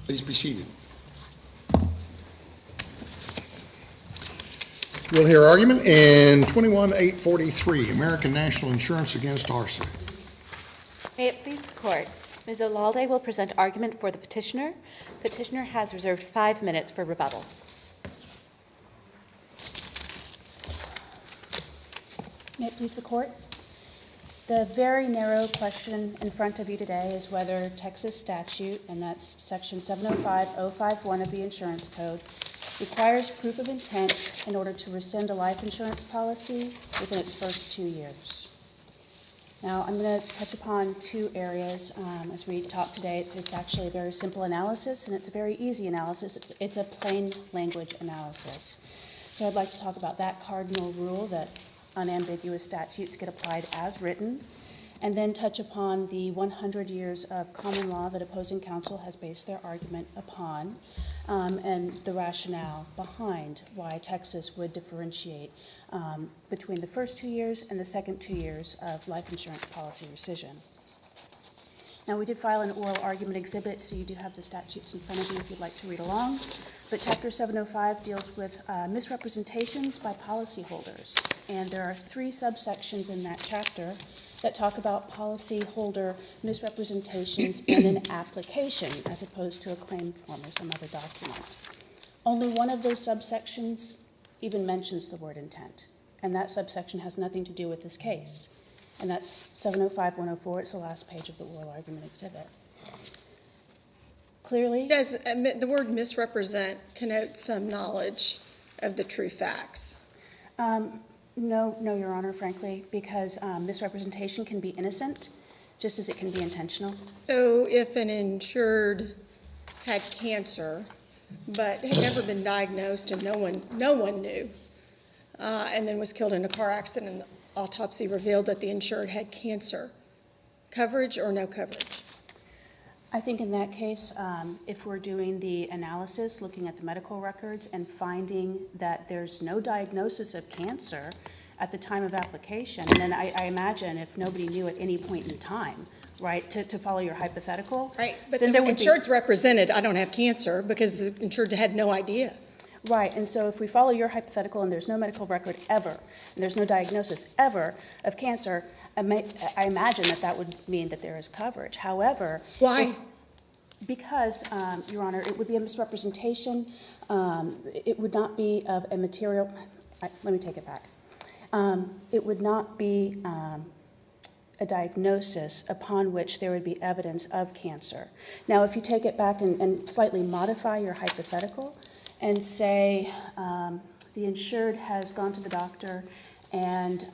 Please be seated. We'll hear argument in 21-843, American National Insurance against Arce. May it please the court, Ms. Olalde will present argument for the petitioner. Petitioner has reserved 5 minutes for rebuttal. May it please the court? The very narrow question in front of you today is whether Texas statute, and that's section 705051 of the insurance code, requires proof of intent in order to rescind a life insurance policy within its first 2 years. Now, I'm going to touch upon 2 areas as we talk today. It's actually a very simple analysis, and it's a very easy analysis. It's a plain language analysis. So I'd like to talk about that cardinal rule that unambiguous statutes get applied as written, and then touch upon the 100 years of common law that opposing counsel has based their argument upon, and the rationale behind why Texas would differentiate between the first 2 years and the second 2 years of life insurance policy rescission. Now, we did file an oral argument exhibit, so you do have the statutes in front of you if you'd like to read along. But Chapter 705 deals with misrepresentations by policyholders, and there are 3 subsections in that chapter that talk about policyholder misrepresentations in an application as opposed to a claim form or some other document. Only one of those subsections even mentions the word intent, and that subsection has nothing to do with this case. And that's 705-104. It's the last page of the oral argument exhibit. Clearly, Does the word misrepresent connote some knowledge of the true facts? no, Your Honor, frankly, because misrepresentation can be innocent, just as it can be intentional. So if an insured had cancer, but had never been diagnosed and no one knew, and then was killed in a car accident and the autopsy revealed that the insured had cancer, coverage or no coverage? I think in that case, if we're doing the analysis, looking at the medical records and finding that there's no diagnosis of cancer at the time of application, and then I imagine if nobody knew at any point in time, right, to follow your hypothetical. Right, but then the there would insured's represented, I don't have cancer, because the insured had no idea. Right, and so if we follow your hypothetical and there's no medical record ever, and there's no diagnosis ever of cancer, I imagine that would mean that there is coverage. However, Why? Because, Your Honor, it would be a misrepresentation. It would not be of a material. Let me take it back. It would not be a diagnosis upon which there would be evidence of cancer. Now, if you take it back and slightly modify your hypothetical and say the insured has gone to the doctor and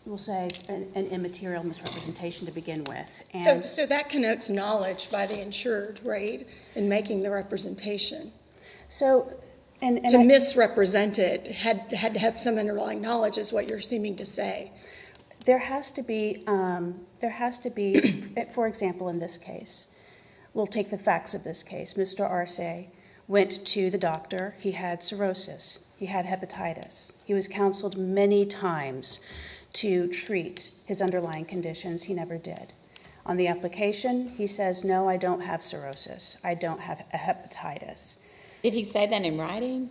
we'll say an immaterial misrepresentation to begin with. And So that connotes knowledge by the insured, right, in making the representation. so, and To misrepresent it had to have some underlying knowledge is what you're seeming to say. there has to be, for example, in this case, we'll take the facts of this case. Mr. Arce went to the doctor. He had cirrhosis. He had hepatitis. He was counseled many times to treat his underlying conditions. He never did. On the application, he says, no, I don't have cirrhosis. I don't have a hepatitis. Did he say that in writing?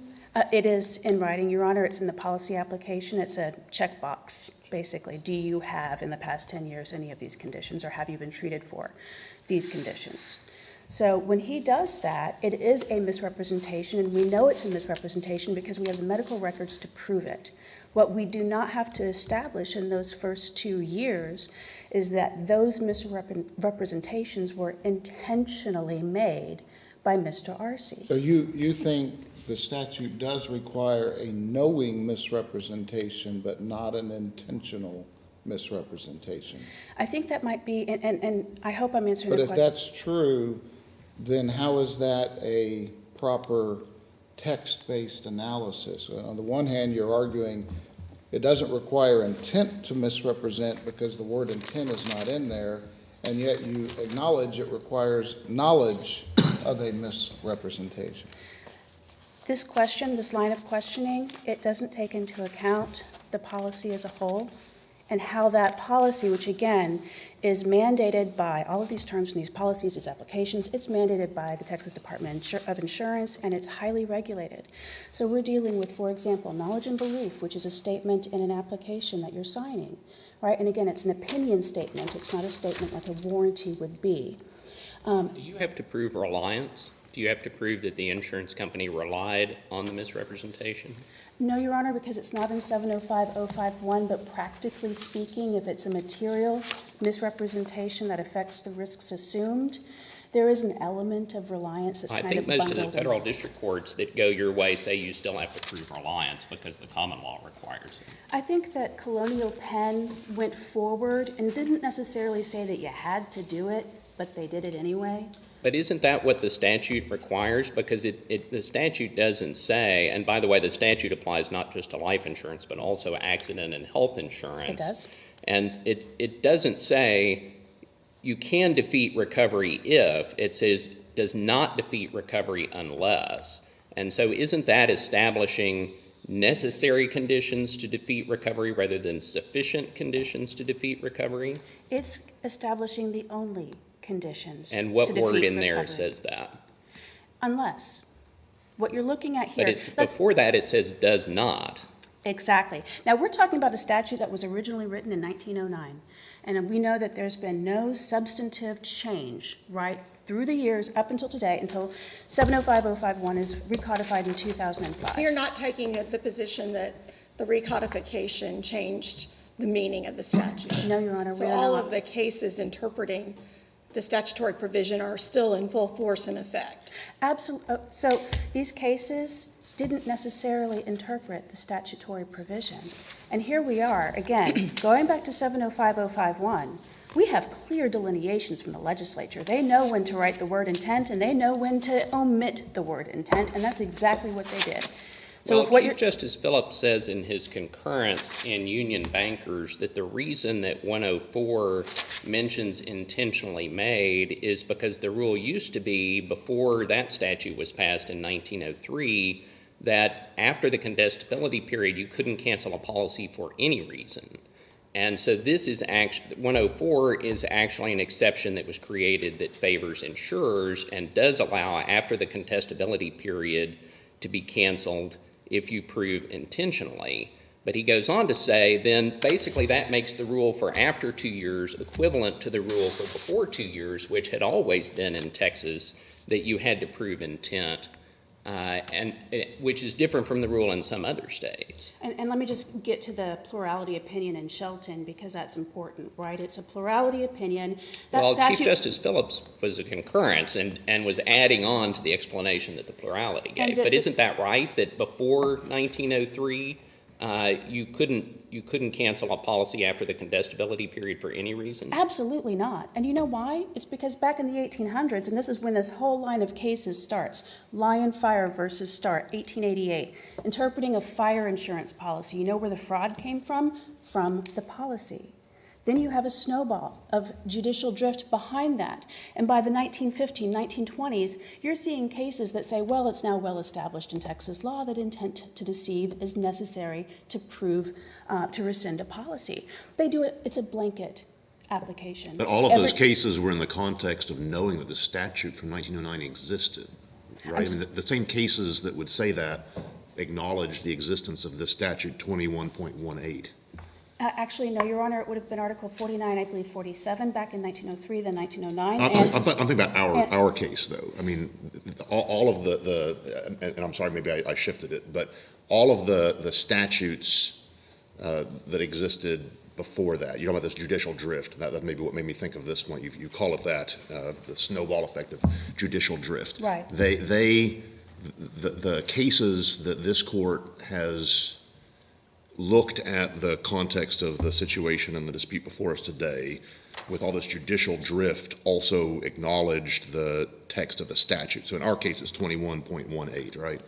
It is in writing, Your Honor. It's in the policy application. It's a checkbox, basically. Do you have, in the past 10 years, any of these conditions, or have you been treated for these conditions? So when he does that, it is a misrepresentation, and we know it's a misrepresentation because we have the medical records to prove it. What we do not have to establish in those first 2 years is that those misrepresentations were intentionally made by Mr. Arce. So you think the statute does require a knowing misrepresentation, but not an intentional misrepresentation? I think that might be, and I hope I'm answering But the if question. that's true, then how is that a proper text-based analysis? On the one hand, you're arguing it doesn't require intent to misrepresent because the word intent is not in there, and yet you acknowledge it requires knowledge of a misrepresentation. This question, this line of questioning, it doesn't take into account the policy as a whole, and how that policy, which again is mandated by all of these terms and these policies, these applications, it's mandated by the Texas Department of Insurance, and it's highly regulated. So we're dealing with, for example, knowledge and belief, which is a statement in an application that you're signing, right? And again, it's an opinion statement. It's not a statement like a warranty would be. Do you have to prove reliance? Do you have to prove that the insurance company relied on the misrepresentation? No, Your Honor, because it's not in 705-051, but practically speaking, if it's a material misrepresentation that affects the risks assumed, there is an element of reliance that's kind of bundled in. I think most of the federal district courts that go your way say you still have to prove reliance because the common law requires it. I think that Colonial Penn went forward and didn't necessarily say that you had to do it, but they did it anyway. But isn't that what the statute requires? Because the statute doesn't say, and by the way, the statute applies not just to life insurance, but also accident and health insurance. It does. And it doesn't say you can defeat recovery if. It says does not defeat recovery unless. And so isn't that establishing necessary conditions to defeat recovery rather than sufficient conditions to defeat recovery? It's establishing the only conditions. And what to defeat word in recovery. there says that? Unless. What you're looking at here. But before that it says does not. Exactly. Now, we're talking about a statute that was originally written in 1909, and we know that there's been no substantive change, right, through the years up until today, until 705-051 is recodified in 2005. You're not taking the position that the recodification changed the meaning of the statute. No, Your Honor, So we are all not. of the cases interpreting the statutory provision are still in full force and effect. Absolutely. So these cases didn't necessarily interpret the statutory provision. And here we are, again, going back to 705-051, we have clear delineations from the legislature. They know when to write the word intent, and they know when to omit the word intent, and that's exactly what they did. So Well, Chief Justice Phillips says in his concurrence in Union Bankers that the reason that 104 mentions intentionally made is because the rule used to be, before that statute was passed in 1903, that after the contestability period, you couldn't cancel a policy for any reason. And so this is actually, 104 is actually an exception that was created that favors insurers and does allow, after the contestability period, to be canceled if you prove intentionally. But he goes on to say, then basically that makes the rule for after 2 years equivalent to the rule for before 2 years, which had always been in Texas, that you had to prove intent, which is different from the rule in some other states. And let me just get to the plurality opinion in Shelton, because that's important, right? It's a plurality opinion. That Well, statute, Chief Justice Phillips was a concurrence and was adding on to the explanation that the plurality gave. But isn't that right, that before 1903, you couldn't cancel a policy after the contestability period for any reason? Absolutely not. And you know why? It's because back in the 1800s, and this is when this whole line of cases starts, Lion Fire versus Stark, 1888, interpreting a fire insurance policy. You know where the fraud came from? From the policy. Then you have a snowball of judicial drift behind that. And by the 1915, 1920s, you're seeing cases that say, well, it's now well established in Texas law that intent to deceive is necessary to prove, to rescind a policy. They do it, it's a blanket application. But all of those cases were in the context of knowing that the statute from 1909 existed, right? I mean, the same cases that would say that acknowledge the existence of the statute 21.18. Actually, no, Your Honor, it would have been Article 49, I believe 47, back in 1903, then 1909. I'm thinking about our case, though. I mean, all of and I'm sorry, maybe I shifted it, but all of the statutes that existed before that, you're talking about this judicial drift. That may be what made me think of this one. You call it that, the snowball effect of judicial drift. Right. The cases that this court has looked at the context of the situation and the dispute before us today, with all this judicial drift, also acknowledged the text of the statute. So in our case, it's 21.18, right?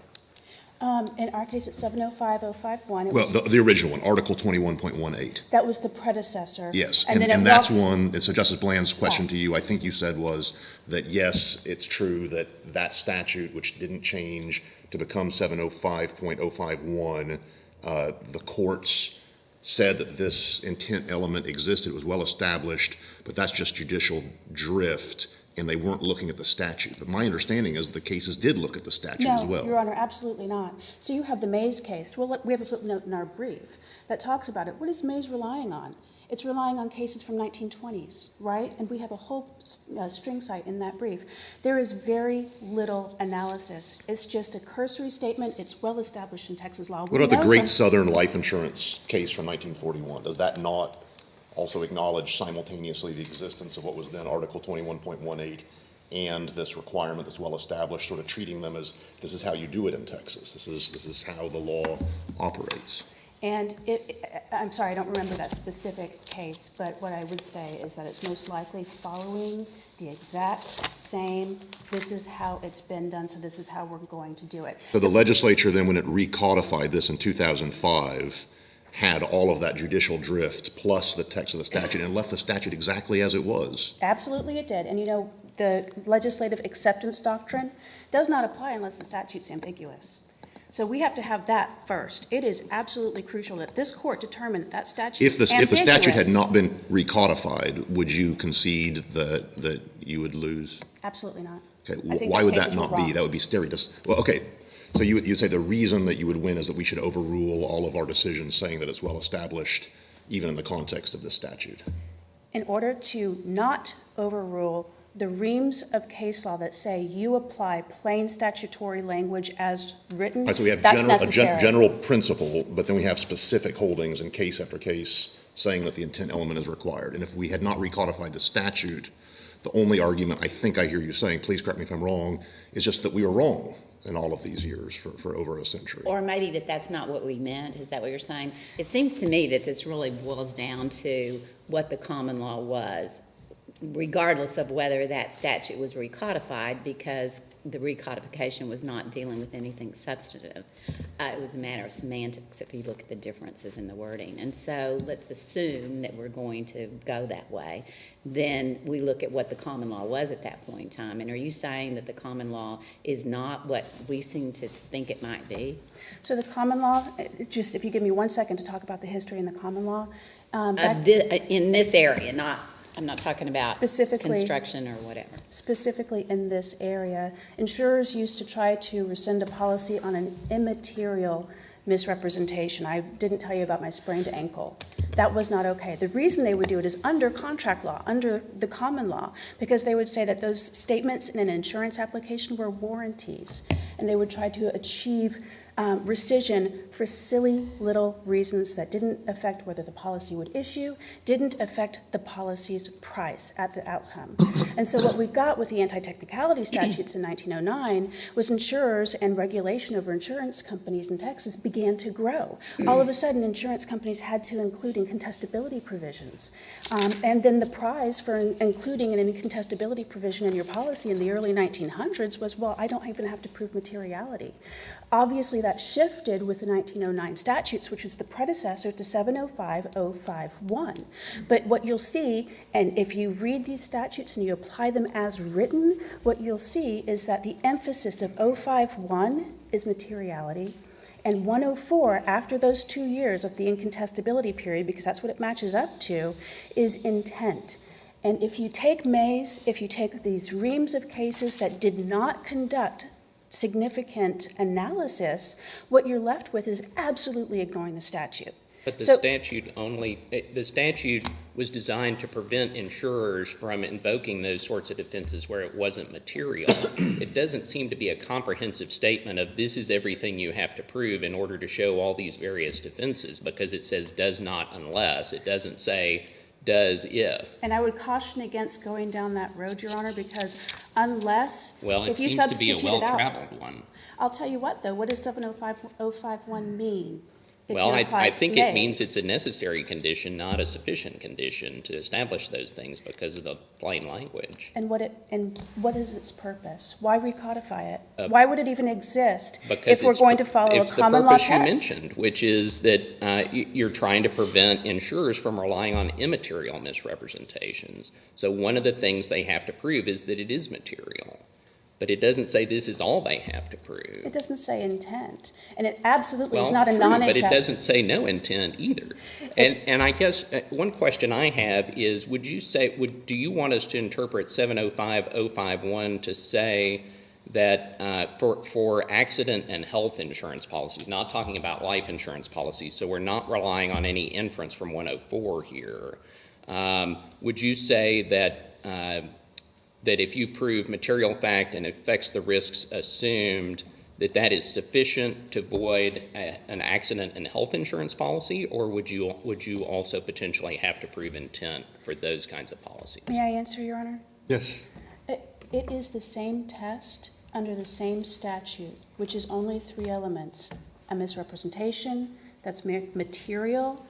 In our case, it's 705-051. Well, the original one, Article 21.18. That was the predecessor. Yes, and and that's one, and so Justice Bland's question to you, I think you said, was that yes, it's true that that statute, which didn't change to become 705.051, the courts said that this intent element existed, it was well established, but that's just judicial drift, and they weren't looking at the statute. But my understanding is the cases did look at the statute as well. No, Your Honor, absolutely not. So you have the Mays case. Well, we have a footnote in our brief that talks about it. What is Mays relying on? It's relying on cases from 1920s, right? And we have a whole string cite in that brief. There is very little analysis. It's just a cursory statement. It's well established in Texas law. What about the Great Southern Life Insurance case from 1941? Does that not also acknowledge simultaneously the existence of what was then Article 21.18 and this requirement that's well established, sort of treating them as this is how you do it in Texas. This is how the law operates. And I'm sorry, I don't remember that specific case, but what I would say is that it's most likely following the exact same, this is how it's been done, so this is how we're going to do it. So the legislature then, when it recodified this in 2005, had all of that judicial drift plus the text of the statute and left the statute exactly as it was. Absolutely it did. And you know, the legislative acceptance doctrine does not apply unless the statute's ambiguous. So we have to have that first. It is absolutely crucial that this court determine that statute is ambiguous. If the statute had not been recodified, would you concede that you would lose? Absolutely not. Okay, why would that not be? That would be well, okay. So you'd say the reason that you would win is that we should overrule all of our decisions saying that it's well established, even in the context of this statute. In order to not overrule the reams of case law that say you apply plain statutory language as written, right, so we have that's necessary. general principle, but then we have specific holdings in case after case saying that the intent element is required. And if we had not recodified the statute, the only argument I think I hear you saying, please correct me if I'm wrong, is just that we were wrong in all of these years for over a century. Or maybe that's not what we meant. Is that what you're saying? It seems to me that this really boils down to what the common law was, regardless of whether that statute was recodified, because the recodification was not dealing with anything substantive. It was a matter of semantics if you look at the differences in the wording. And so let's assume that we're going to go that way. Then we look at what the common law was at that point in time. And are you saying that the common law is not what we seem to think it might be? So the common law, just if you give me 1 second to talk about the history in the common law. In this area, I'm not talking about specifically construction or whatever. Specifically in this area, insurers used to try to rescind a policy on an immaterial misrepresentation. I didn't tell you about my sprained ankle. That was not okay. The reason they would do it is under contract law, under the common law, because they would say that those statements in an insurance application were warranties, and they would try to achieve rescission for silly little reasons that didn't affect whether the policy would issue, didn't affect the policy's price at the outcome. And so what we got with the anti-technicality statutes in 1909 was insurers and regulation over insurance companies in Texas began to grow. All of a sudden, insurance companies had to include incontestability provisions. And then the prize for including an incontestability provision in your policy in the early 1900s was, well, I don't even have to prove materiality. Obviously, that shifted with the 1909 statutes, which was the predecessor to 705-051. But what you'll see, and if you read these statutes and you apply them as written, what you'll see is that the emphasis of 051 is materiality, and 104, after those 2 years of the incontestability period, because that's what it matches up to, is intent. And if you take Mays, if you take these reams of cases that did not conduct significant analysis, what you're left with is absolutely ignoring the statute. But the statute was designed to prevent insurers from invoking those sorts of defenses where it wasn't material. It doesn't seem to be a comprehensive statement of this is everything you have to prove in order to show all these various defenses, because it says does not unless. It doesn't say does if. And I would caution against going down that road, Your Honor, because unless, well, it seems to be a well-traveled one. I'll tell you what, though, what does 705-051 mean? Well, I think it means it's a necessary condition, not a sufficient condition to establish those things because of the plain language. And what is its purpose? Why recodify it? Why would it even exist if we're going to follow a common law text? It's the purpose you mentioned, which is that you're trying to prevent insurers from relying on immaterial misrepresentations. So one of the things they have to prove is that it is material. but it doesn't say this is all they have to prove. It doesn't say intent, and it absolutely is Well, not a true, non-exact. but it doesn't say no intent either. And I guess one question I have is, do you want us to interpret 705.051 to say that for accident and health insurance policies, not talking about life insurance policies, so we're not relying on any inference from 104 here, would you say that that if you prove material fact and affects the risks assumed, that is sufficient to void an accident and health insurance policy, or would you also potentially have to prove intent for those kinds of policies? May I answer, Your Honor? Yes. It is the same test under the same statute, which is only 3 elements: a misrepresentation that's material,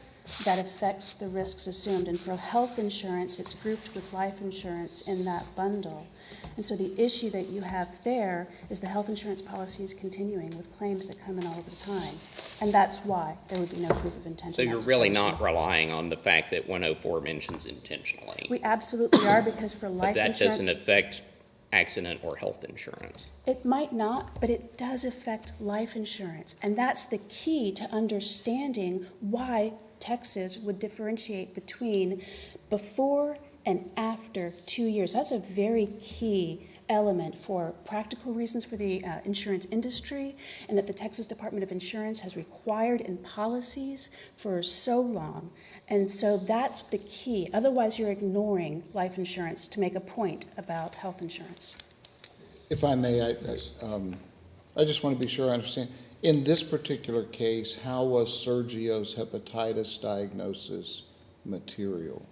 that affects the risks assumed. And for health insurance, it's grouped with life insurance in that bundle. And so the issue that you have there is the health insurance policy is continuing with claims that come in all of the time. And that's why there would be no proof of intent. So in that you're really situation. not relying on the fact that 104 mentions intentionally. We absolutely are, because for life But that insurance. doesn't affect accident or health insurance. It might not, but it does affect life insurance. And that's the key to understanding why Texas would differentiate between before and after 2 years. That's a very key element for practical reasons for the insurance industry, and that the Texas Department of Insurance has required in policies for so long. And so that's the key. Otherwise, you're ignoring life insurance to make a point about health insurance. If I may, I just want to be sure I understand. In this particular case, how was Sergio's hepatitis diagnosis material?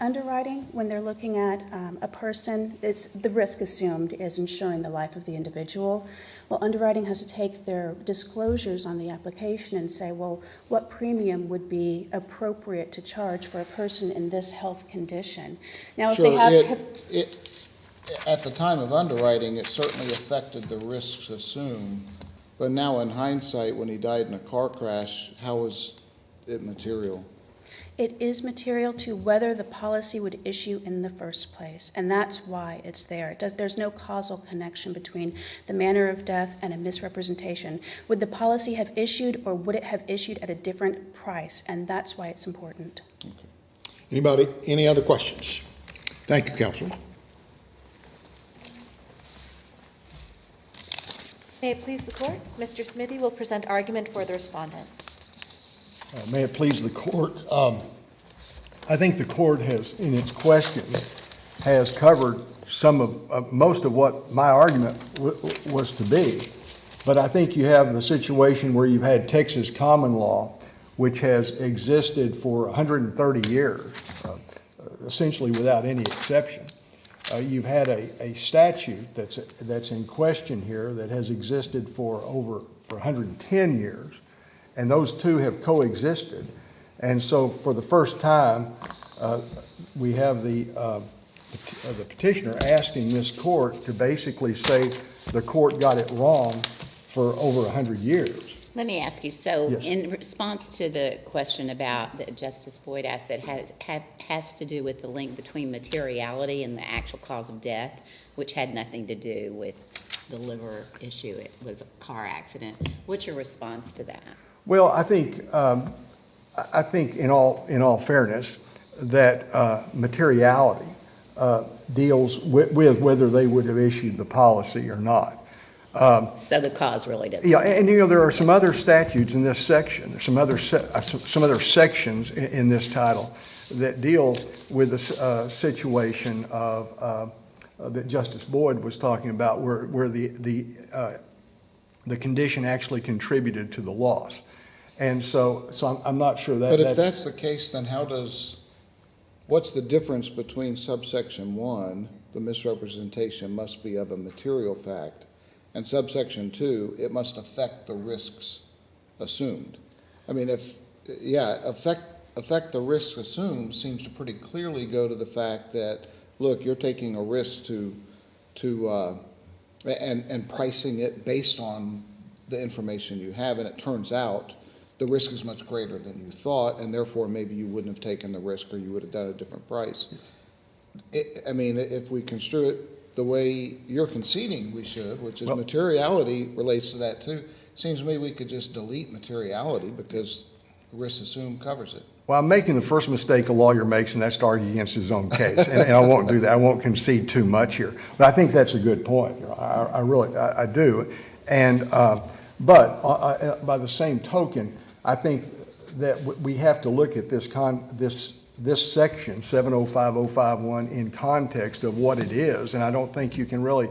Underwriting, when they're looking at a person, it's the risk assumed is ensuring the life of the individual. Well, underwriting has to take their disclosures on the application and say, well, what premium would be appropriate to charge for a person in this health condition? Now, if they have... At the time of underwriting, it certainly affected the risks assumed, but now in hindsight, when he died in a car crash, how was it material? It is material to whether the policy would issue in the first place, and that's why it's there. There's no causal connection between the manner of death and a misrepresentation. Would the policy have issued, or would it have issued at a different price? And that's why it's important. Okay. Anybody, any other questions? Thank you, Counsel. May it please the court, Mr. Smithy will present argument for the respondent. May it please the court. I think the court has, in its questions, has covered most of what my argument was to be. But I think you have the situation where you've had Texas common law, which has existed for 130 years, essentially without any exception. You've had a statute that's in question here that has existed for 110 years, and those two have coexisted. And so for the first time, we have the petitioner asking this court to basically say the court got it wrong for over 100 years. Let me ask you, so Yes. in response to the question about that Justice Boyd asked that has to do with the link between materiality and the actual cause of death, which had nothing to do with the liver issue, it was a car accident. What's your response to that? Well, I think in all fairness that materiality deals with whether they would have issued the policy or not. So the cause really doesn't. Yeah, and there are some other statutes in this section. There's some other sections in this title that deal with the situation of that Justice Boyd was talking about, where the condition actually contributed to the loss. And so I'm not sure that. But if that's the case, then what's the difference between subsection 1, the misrepresentation must be of a material fact, and subsection 2, it must affect the risks assumed? I mean, affect the risks assumed seems to pretty clearly go to the fact that, look, you're taking a risk and pricing it based on the information you have, and it turns out the risk is much greater than you thought, and therefore maybe you wouldn't have taken the risk, or you would have done a different price. I mean, if we construe it the way you're conceding we should, which is materiality relates to that too. Seems to me we could just delete materiality because risk assumed covers it. Well, I'm making the first mistake a lawyer makes, and that's to argue against his own case. And I won't do that. I won't concede too much here. But I think that's a good point. I really do. And, but by the same token, I think that we have to look at this section, 705051, in context of what it is. And I don't think you can really,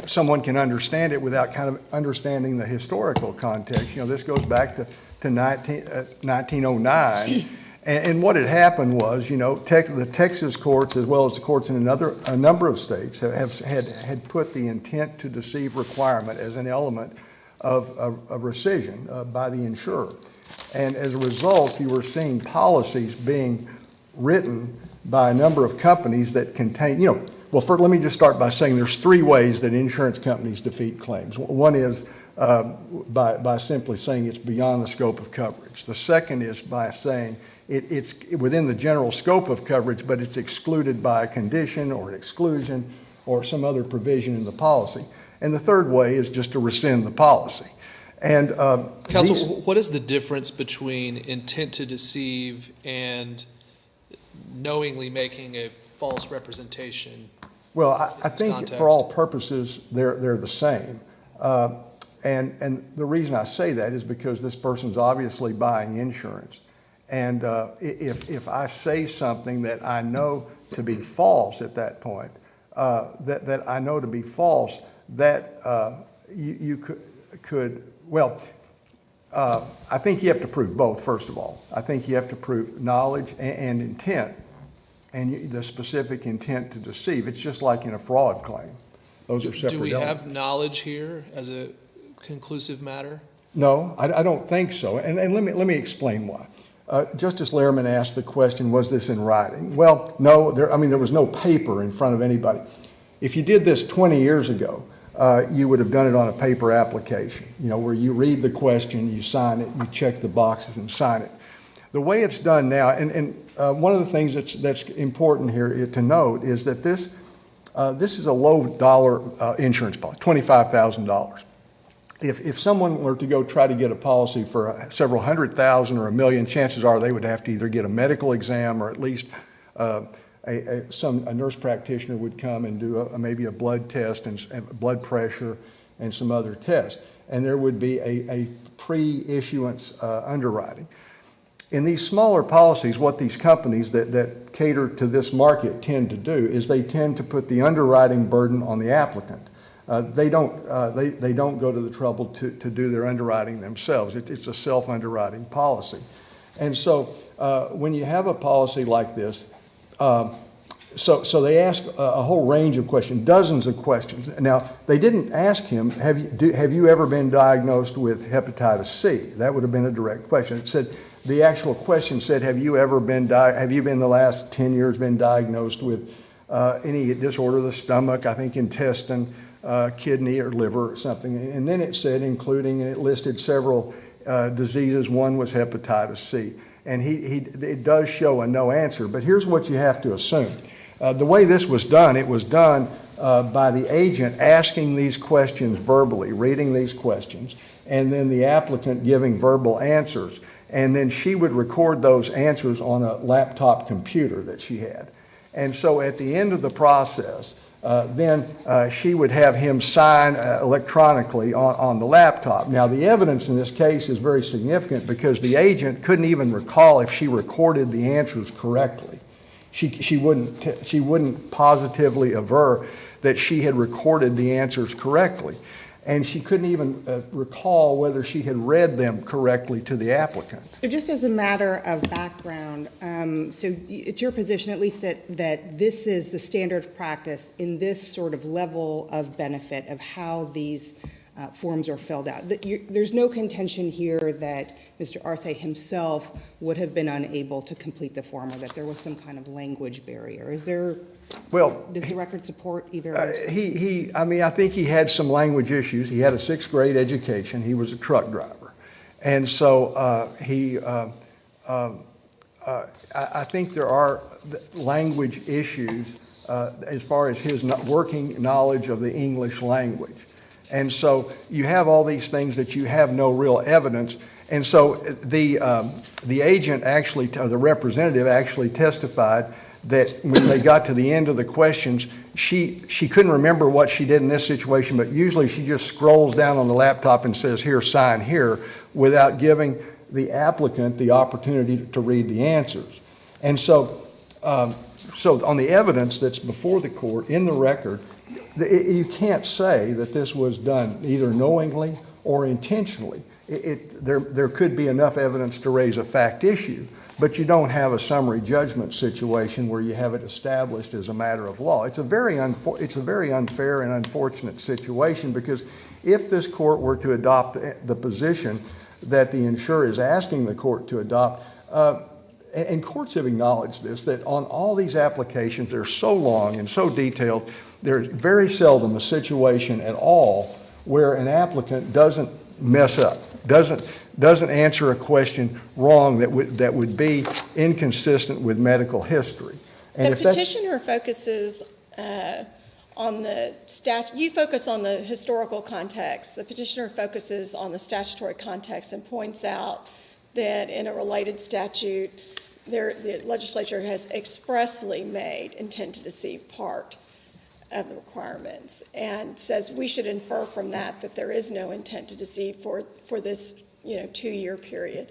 someone can understand it without kind of understanding the historical context. You know, this goes back to 1909. And what had happened was, you know, the Texas courts, as well as the courts in a number of states, had put the intent to deceive requirement as an element of rescission by the insurer. And as a result, you were seeing policies being written by a number of companies that contain, you know, well, first, let me just start by saying there's three ways that insurance companies defeat claims. One is by simply saying it's beyond the scope of coverage. The second is by saying it's within the general scope of coverage, but it's excluded by a condition or an exclusion or some other provision in the policy. And the third way is just to rescind the policy. And Counsel, what is the difference between intent to deceive and knowingly making a false representation? Well, I think for all purposes, they're the same. And the reason I say that is because this person's obviously buying insurance. And if I say something that I know to be false at that point, that I know to be false, that you could well, I think you have to prove both, first of all. I think you have to prove knowledge and intent, and the specific intent to deceive. It's just like in a fraud claim. Those are separate elements. Do we have knowledge here as a conclusive matter? No, I don't think so. And let me explain why. Justice Lehrman asked the question, was this in writing? Well, no, there was no paper in front of anybody. If you did this 20 years ago, you would have done it on a paper application, you know, where you read the question, you sign it, you check the boxes and sign it. The way it's done now, and one of the things that's important here to note is that this is a low dollar insurance policy, $25,000. If someone were to go try to get a policy for several $100,000 or $1 million, chances are they would have to either get a medical exam or at least a nurse practitioner would come and do maybe a blood test and blood pressure and some other tests. And there would be a pre-issuance underwriting. In these smaller policies, what these companies that cater to this market tend to do is they tend to put the underwriting burden on the applicant. They don't go to the trouble to do their underwriting themselves. It's a self-underwriting policy. And so when you have a policy like this, so they ask a whole range of questions, dozens of questions. Now, they didn't ask him, have you ever been diagnosed with hepatitis C? That would have been a direct question. It said, the actual question said, have you in the last 10 years been diagnosed with any disorder of the stomach, I think intestine, kidney or liver or something? And then it said, including, and it listed several diseases. One was hepatitis C. And it does show a no answer, but here's what you have to assume. The way this was done, it was done by the agent asking these questions verbally, reading these questions, and then the applicant giving verbal answers. And then she would record those answers on a laptop computer that she had. And so at the end of the process, then she would have him sign electronically on the laptop. Now, the evidence in this case is very significant because the agent couldn't even recall if she recorded the answers correctly. She wouldn't positively aver that she had recorded the answers correctly. And she couldn't even recall whether she had read them correctly to the applicant. So just as a matter of background, so it's your position at least that this is the standard of practice in this sort of level of benefit of how these forms are filled out. There's no contention here that Mr. Arce himself would have been unable to complete the form or that there was some kind of language barrier. Is there? Well, does the record support either of those? I think he had some language issues. He had a 6th grade education. He was a truck driver. And so I think there are language issues as far as his working knowledge of the English language. And so you have all these things that you have no real evidence. And so the agent actually, the representative actually testified that when they got to the end of the questions, she couldn't remember what she did in this situation, but usually she just scrolls down on the laptop and says, here, sign here, without giving the applicant the opportunity to read the answers. And so, so on the evidence that's before the court, in the record, you can't say that this was done either knowingly or intentionally. There could be enough evidence to raise a fact issue, but you don't have a summary judgment situation where you have it established as a matter of law. It's a very unfair and unfortunate situation, because if this court were to adopt the position that the insurer is asking the court to adopt, and courts have acknowledged this, that on all these applications, they're so long and so detailed, there's very seldom a situation at all where an applicant doesn't mess up, doesn't answer a question wrong that would be inconsistent with medical history. And the petitioner focuses on the you focus on the historical context. The petitioner focuses on the statutory context and points out that in a related statute, the legislature has expressly made intent to deceive part of the requirements, and says we should infer from that there is no intent to deceive for this 2-year period.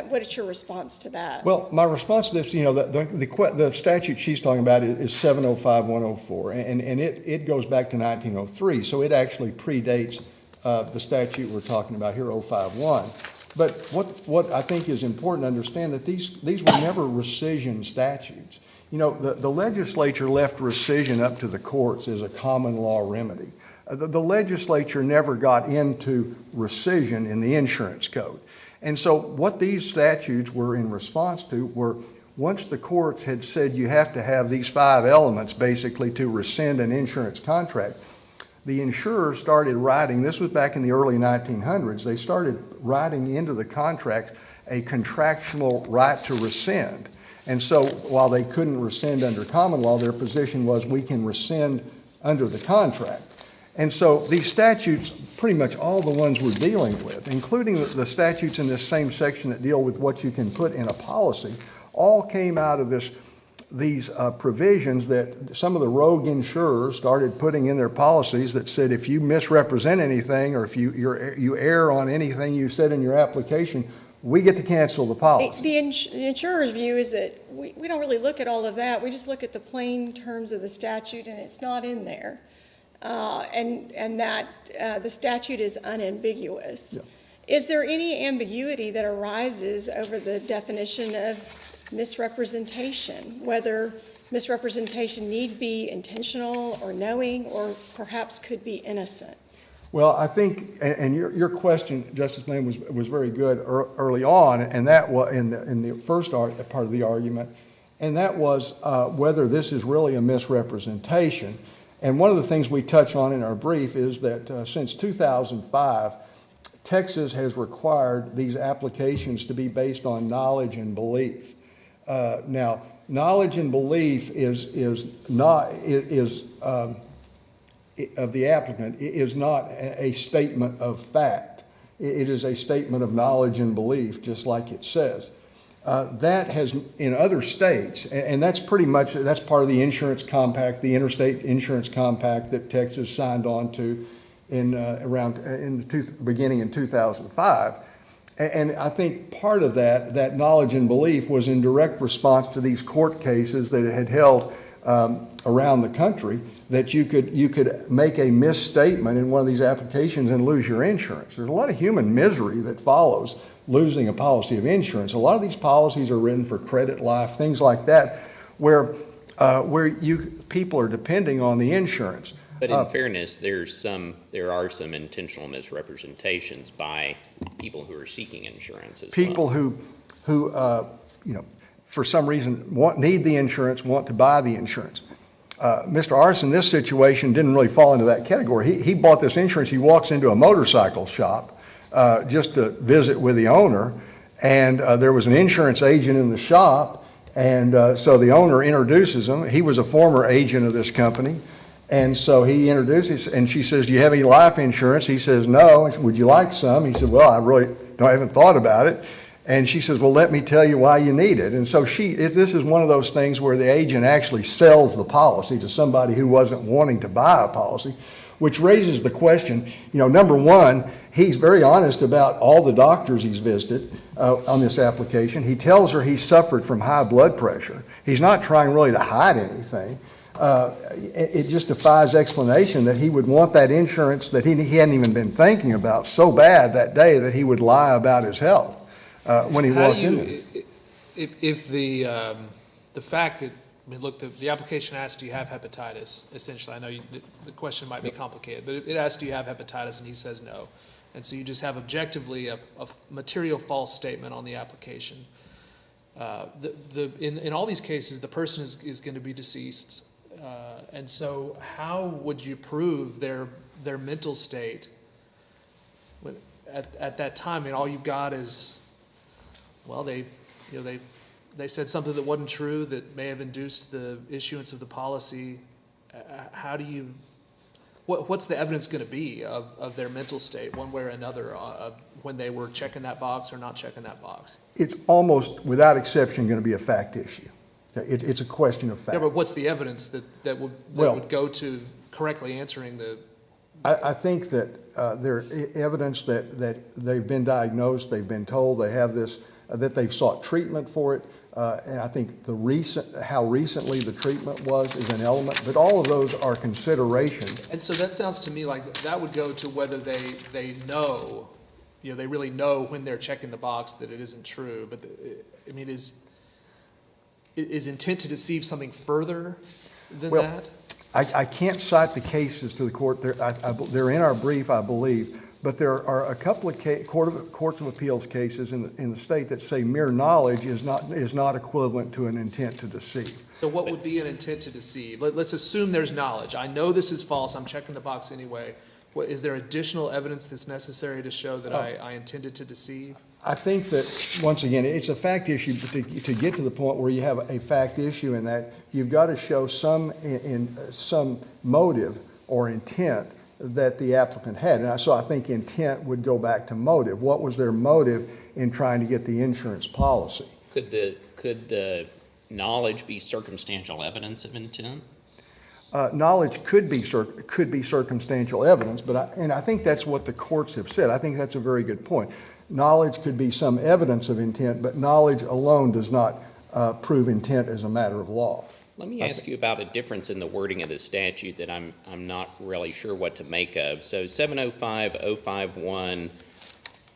What is your response to that? Well, my response to this, the statute she's talking about is 705-104, and it goes back to 1903, so it actually predates the statute we're talking about here, 051. But what I think is important to understand, that these were never rescission statutes. The legislature left rescission up to the courts as a common law remedy. The legislature never got into rescission in the insurance code. And so what these statutes were in response to were, once the courts had said you have to have these 5 elements basically to rescind an insurance contract, the insurers started writing, this was back in the early 1900s, they started writing into the contract a contractual right to rescind. And so while they couldn't rescind under common law, their position was we can rescind under the contract. And so these statutes, pretty much all the ones we're dealing with, including the statutes in this same section that deal with what you can put in a policy, all came out of these provisions that some of the rogue insurers started putting in their policies that said if you misrepresent anything, or if you err on anything you said in your application, we get to cancel the policy. The insurer's view is that we don't really look at all of that. We just look at the plain terms of the statute, and it's not in there. And that the statute is unambiguous. Yeah. Is there any ambiguity that arises over the definition of misrepresentation, whether misrepresentation need be intentional or knowing, or perhaps could be innocent? Well, I think, and your question, Justice Blaine, was very good early on, and that was in the first part of the argument, and that was whether this is really a misrepresentation. And one of the things we touch on in our brief is that since 2005, Texas has required these applications to be based on knowledge and belief. Now, knowledge and belief of the applicant is not a statement of fact. It is a statement of knowledge and belief, just like it says. That has, in other states, and that's pretty much, that's part of the insurance compact, the interstate insurance compact that Texas signed on to beginning in 2005. And I think part of that knowledge and belief was in direct response to these court cases that it had held around the country, that you could make a misstatement in one of these applications and lose your insurance. There's a lot of human misery that follows losing a policy of insurance. A lot of these policies are written for credit life, things like that, where people are depending on the insurance. But in fairness, there are some intentional misrepresentations by people who are seeking insurance as people well. who for some reason need the insurance, want to buy the insurance. Mr. Arce in this situation didn't really fall into that category. He bought this insurance. He walks into a motorcycle shop just to visit with the owner, and there was an insurance agent in the shop, And so the owner introduces him. He was a former agent of this company. And so he introduces, and she says, do you have any life insurance? He says, no. And she, would you like some? He said, well, I haven't thought about it. And she says, well, let me tell you why you need it. And so this is one of those things where the agent actually sells the policy to somebody who wasn't wanting to buy a policy, which raises the question, number one, he's very honest about all the doctors he's visited on this application. He tells her he suffered from high blood pressure. He's not trying really to hide anything. It just defies explanation that he would want that insurance that he hadn't even been thinking about so bad that day that he would lie about his health when he walked in. If the fact that, look, the application asks, do you have hepatitis, essentially? I know the question might be complicated, but it asks, do you have hepatitis, and he says no. And so you just have objectively a material false statement on the application. In all these cases, the person is going to be deceased. And so how would you prove their mental state at that time? All you've got is, well, they said something that wasn't true that may have induced the issuance of the policy. How do you, what's the evidence going to be of their mental state one way or another when they were checking that box or not checking that box? It's almost without exception going to be a fact issue. It's a question of fact. Yeah, but what's the evidence that would go to correctly answering the... I think that there's evidence that they've been diagnosed, they've been told they have this, that they've sought treatment for it, and I think how recently the treatment was is an element, but all of those are considerations. And so that sounds to me like that would go to whether they know, they really know when they're checking the box that it isn't true, but is intent to deceive something further than that? I can't cite the cases to the court. They're in our brief, I believe, but there are a couple of courts of appeals cases in the state that say mere knowledge is not equivalent to an intent to deceive. So what would be an intent to deceive? Let's assume there's knowledge. I know this is false. I'm checking the box anyway. Is there additional evidence that's necessary to show that I intended to deceive? I think that, once again, it's a fact issue, but to get to the point where you have a fact issue in that, you've got to show some motive or intent that the applicant had. And so I think intent would go back to motive. What was their motive in trying to get the insurance policy? Could the knowledge be circumstantial evidence of intent? Knowledge could be circumstantial evidence, and I think that's what the courts have said. I think that's a very good point. Knowledge could be some evidence of intent, but knowledge alone does not prove intent as a matter of law. Let me ask you about a difference in the wording of the statute that I'm not really sure what to make of. So 705.051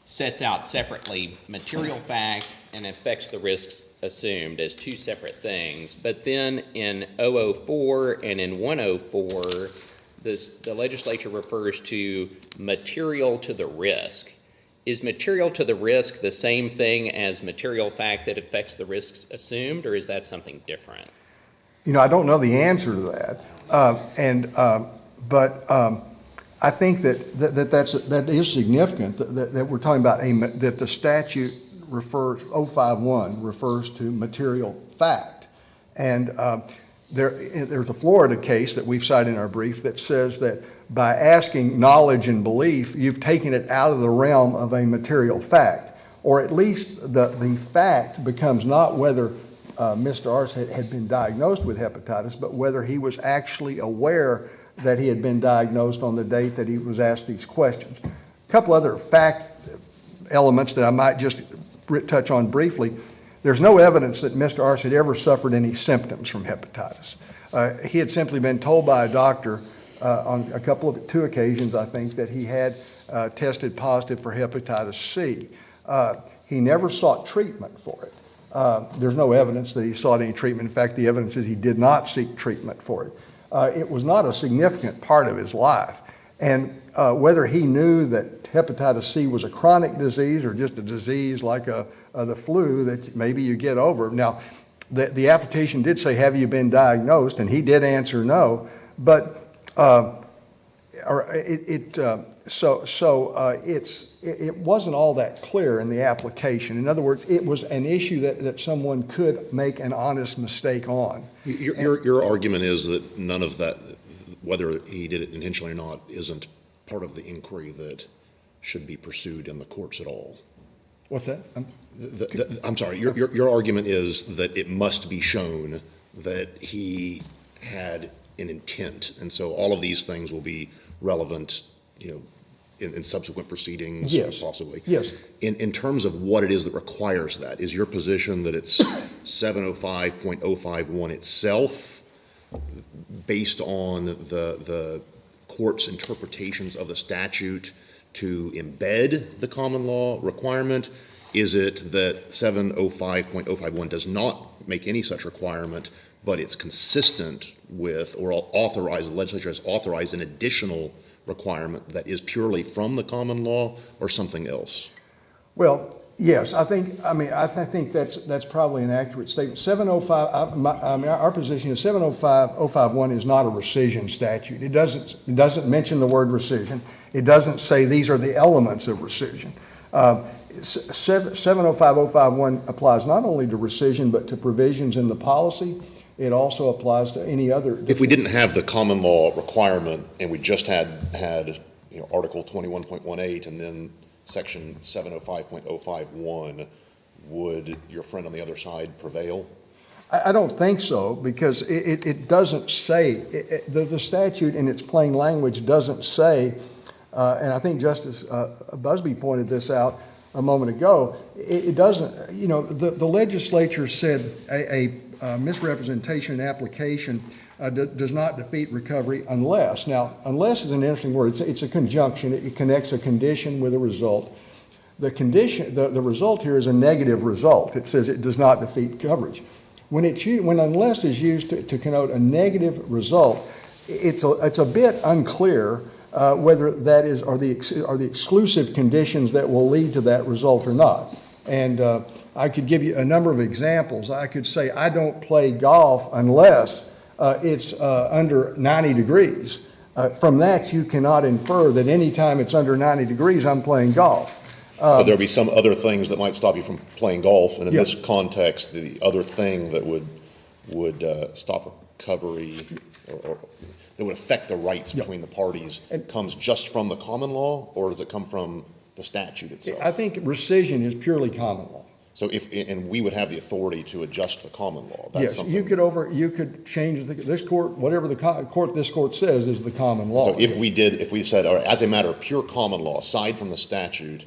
sets out separately material fact and affects the risks assumed as two separate things. But then in 004 and in 104, the legislature refers to material to the risk. Is material to the risk the same thing as material fact that affects the risks assumed, or is that something different? I don't know the answer to that, but I think that is significant. That we're talking about that the statute refers 051 refers to material fact, and there's a Florida case that we've cited in our brief that says that by asking knowledge and belief, you've taken it out of the realm of a material fact, or at least the fact becomes not whether Mr. Arce had been diagnosed with hepatitis, but whether he was actually aware that he had been diagnosed on the date that he was asked these questions. A couple other fact elements that I might just touch on briefly. There's no evidence that Mr. Arce had ever suffered any symptoms from hepatitis. He had simply been told by a doctor on two occasions, I think, that he had tested positive for hepatitis C. He never sought treatment for it. There's no evidence that he sought any treatment. In fact, the evidence is he did not seek treatment for it. It was not a significant part of his life. And whether he knew that hepatitis C was a chronic disease or just a disease like the flu that maybe you get over. Now, the application did say, have you been diagnosed? And he did answer no. But it wasn't all that clear in the application. In other words, it was an issue that someone could make an honest mistake on. Your argument is that none of that, whether he did it intentionally or not, isn't part of the inquiry that should be pursued in the courts at all. What's that? I'm sorry, your argument is that it must be shown that he had an intent, and so all of these things will be relevant, in subsequent proceedings, yes, possibly. Yes. In terms of what it is that requires that, is your position that it's 705.051 itself, based on the court's interpretations of the statute to embed the common law requirement? Is it that 705.051 does not make any such requirement, but it's consistent with or authorized, the legislature has authorized an additional requirement that is purely from the common law or something else? Well, yes, I think that's probably an accurate statement. 705, our position is 705.051 is not a rescission statute. It doesn't mention the word rescission. It doesn't say these are the elements of rescission. 705.051 applies not only to rescission, but to provisions in the policy. It also applies to any other. If we didn't have the common law requirement and we just had Article 21.18 and then Section 705.051, would your friend on the other side prevail? I don't think so, because it doesn't say, the statute in its plain language doesn't say, and I think Justice Busby pointed this out a moment ago, it doesn't, the legislature said a misrepresentation application does not defeat recovery unless. Now, unless is an interesting word. It's a conjunction. It connects a condition with a result. The result here is a negative result. It says it does not defeat coverage. When unless is used to connote a negative result, it's a bit unclear whether that are the exclusive conditions that will lead to that result or not. And I could give you a number of examples. I could say I don't play golf unless it's under 90 degrees. From that, you cannot infer that any time it's under 90 degrees, I'm playing golf. But there'll be some other things that might stop you from playing golf, and in this context, the other thing that would stop recovery or that would affect the rights between the parties comes just from the common law, or does it come from the statute itself? I think rescission is purely common law. So and we would have the authority to adjust the common law. That's yes, you could change this court, whatever this court says is the common law. So if we said, all right, as a matter of pure common law, aside from the statute,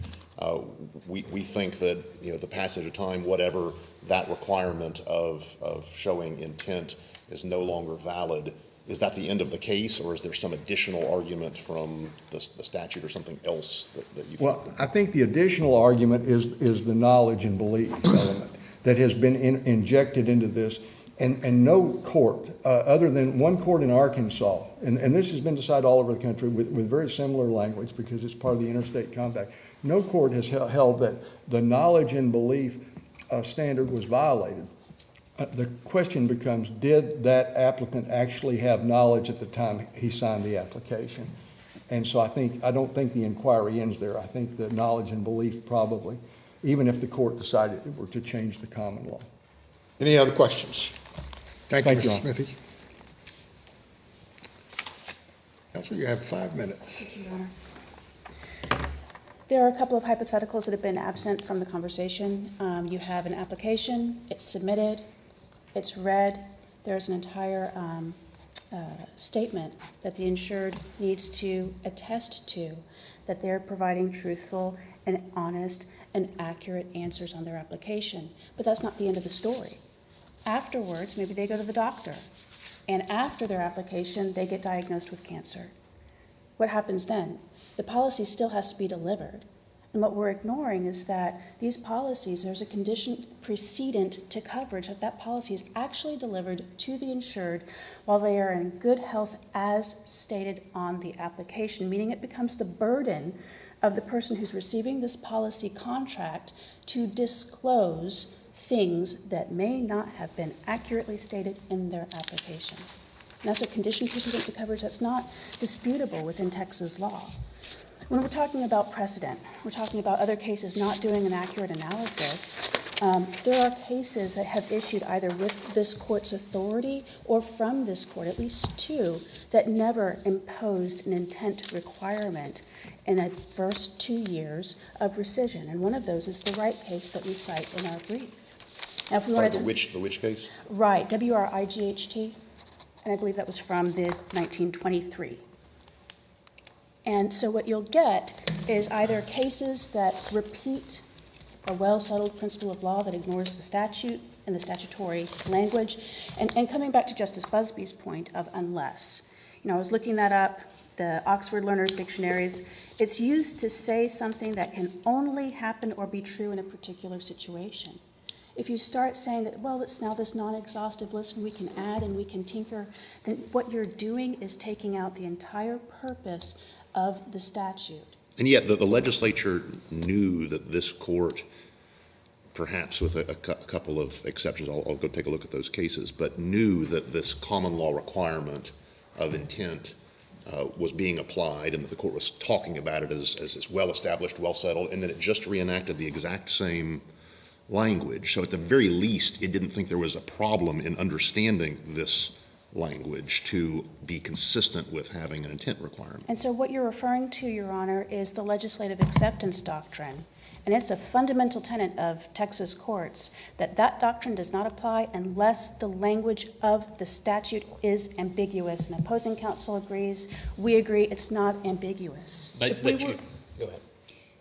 we think that the passage of time, whatever that requirement of showing intent is no longer valid. Is that the end of the case, or is there some additional argument from the statute or something else that you? Well, I think the additional argument is the knowledge and belief element that has been injected into this, and no court, other than one court in Arkansas, and this has been decided all over the country with very similar language because it's part of the interstate compact. No court has held that the knowledge and belief standard was violated. The question becomes, did that applicant actually have knowledge at the time he signed the application? And so I don't think the inquiry ends there. I think the knowledge and belief probably, even if the court decided it were to change the common law. Any other questions? Thank you, Mr. Smithy. Counsel, you have 5 minutes. Thank you, Your Honor. There are a couple of hypotheticals that have been absent from the conversation. You have an application, it's submitted, it's read, there's an entire statement that the insured needs to attest to that they're providing truthful and honest and accurate answers on their application. But that's not the end of the story. Afterwards, maybe they go to the doctor, and after their application, they get diagnosed with cancer. What happens then? The policy still has to be delivered. And what we're ignoring is that these policies, there's a condition precedent to coverage that policy is actually delivered to the insured while they are in good health as stated on the application, meaning it becomes the burden of the person who's receiving this policy contract to disclose things that may not have been accurately stated in their application. And that's a condition pursuant to coverage that's not disputable within Texas law. When we're talking about precedent, we're talking about other cases not doing an accurate analysis. There are cases that have issued either with this court's authority or from this court, at least two, that never imposed an intent requirement in the first 2 years of rescission. And one of those is the Wright case that we cite in our brief. Now, if we wanted to, The which case? Right, WRIGHT, and I believe that was from the 1923. And so what you'll get is either cases that repeat a well-settled principle of law that ignores the statute and the statutory language, and coming back to Justice Busby's point of unless. You know, I was looking that up, the Oxford Learner's Dictionaries. It's used to say something that can only happen or be true in a particular situation. If you start saying that, well, it's now this non-exhaustive list and we can add and we can tinker, then what you're doing is taking out the entire purpose of the statute. And yet, the legislature knew that this court, perhaps with a couple of exceptions, I'll go take a look at those cases, but knew that this common law requirement of intent was being applied, and that the court was talking about it as this well-established, well-settled, and that it just reenacted the exact same language. So at the very least, it didn't think there was a problem in understanding this language to be consistent with having an intent requirement. And so what you're referring to, Your Honor, is the legislative acceptance doctrine. And it's a fundamental tenet of Texas courts that that doctrine does not apply unless the language of the statute is ambiguous. And opposing counsel agrees. We agree it's not ambiguous. Go ahead.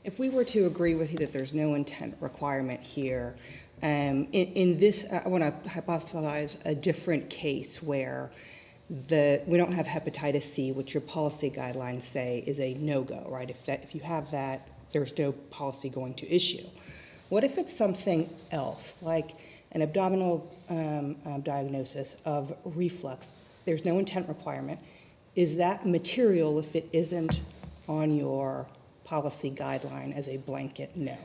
If we were to agree with you that there's no intent requirement here, in this, I want to hypothesize a different case where we don't have hepatitis C, which your policy guidelines say is a no-go, right? If you have that, there's no policy going to issue. What if it's something else, like an abdominal diagnosis of reflux? There's no intent requirement. Is that material if it isn't on your policy guideline as a blanket no?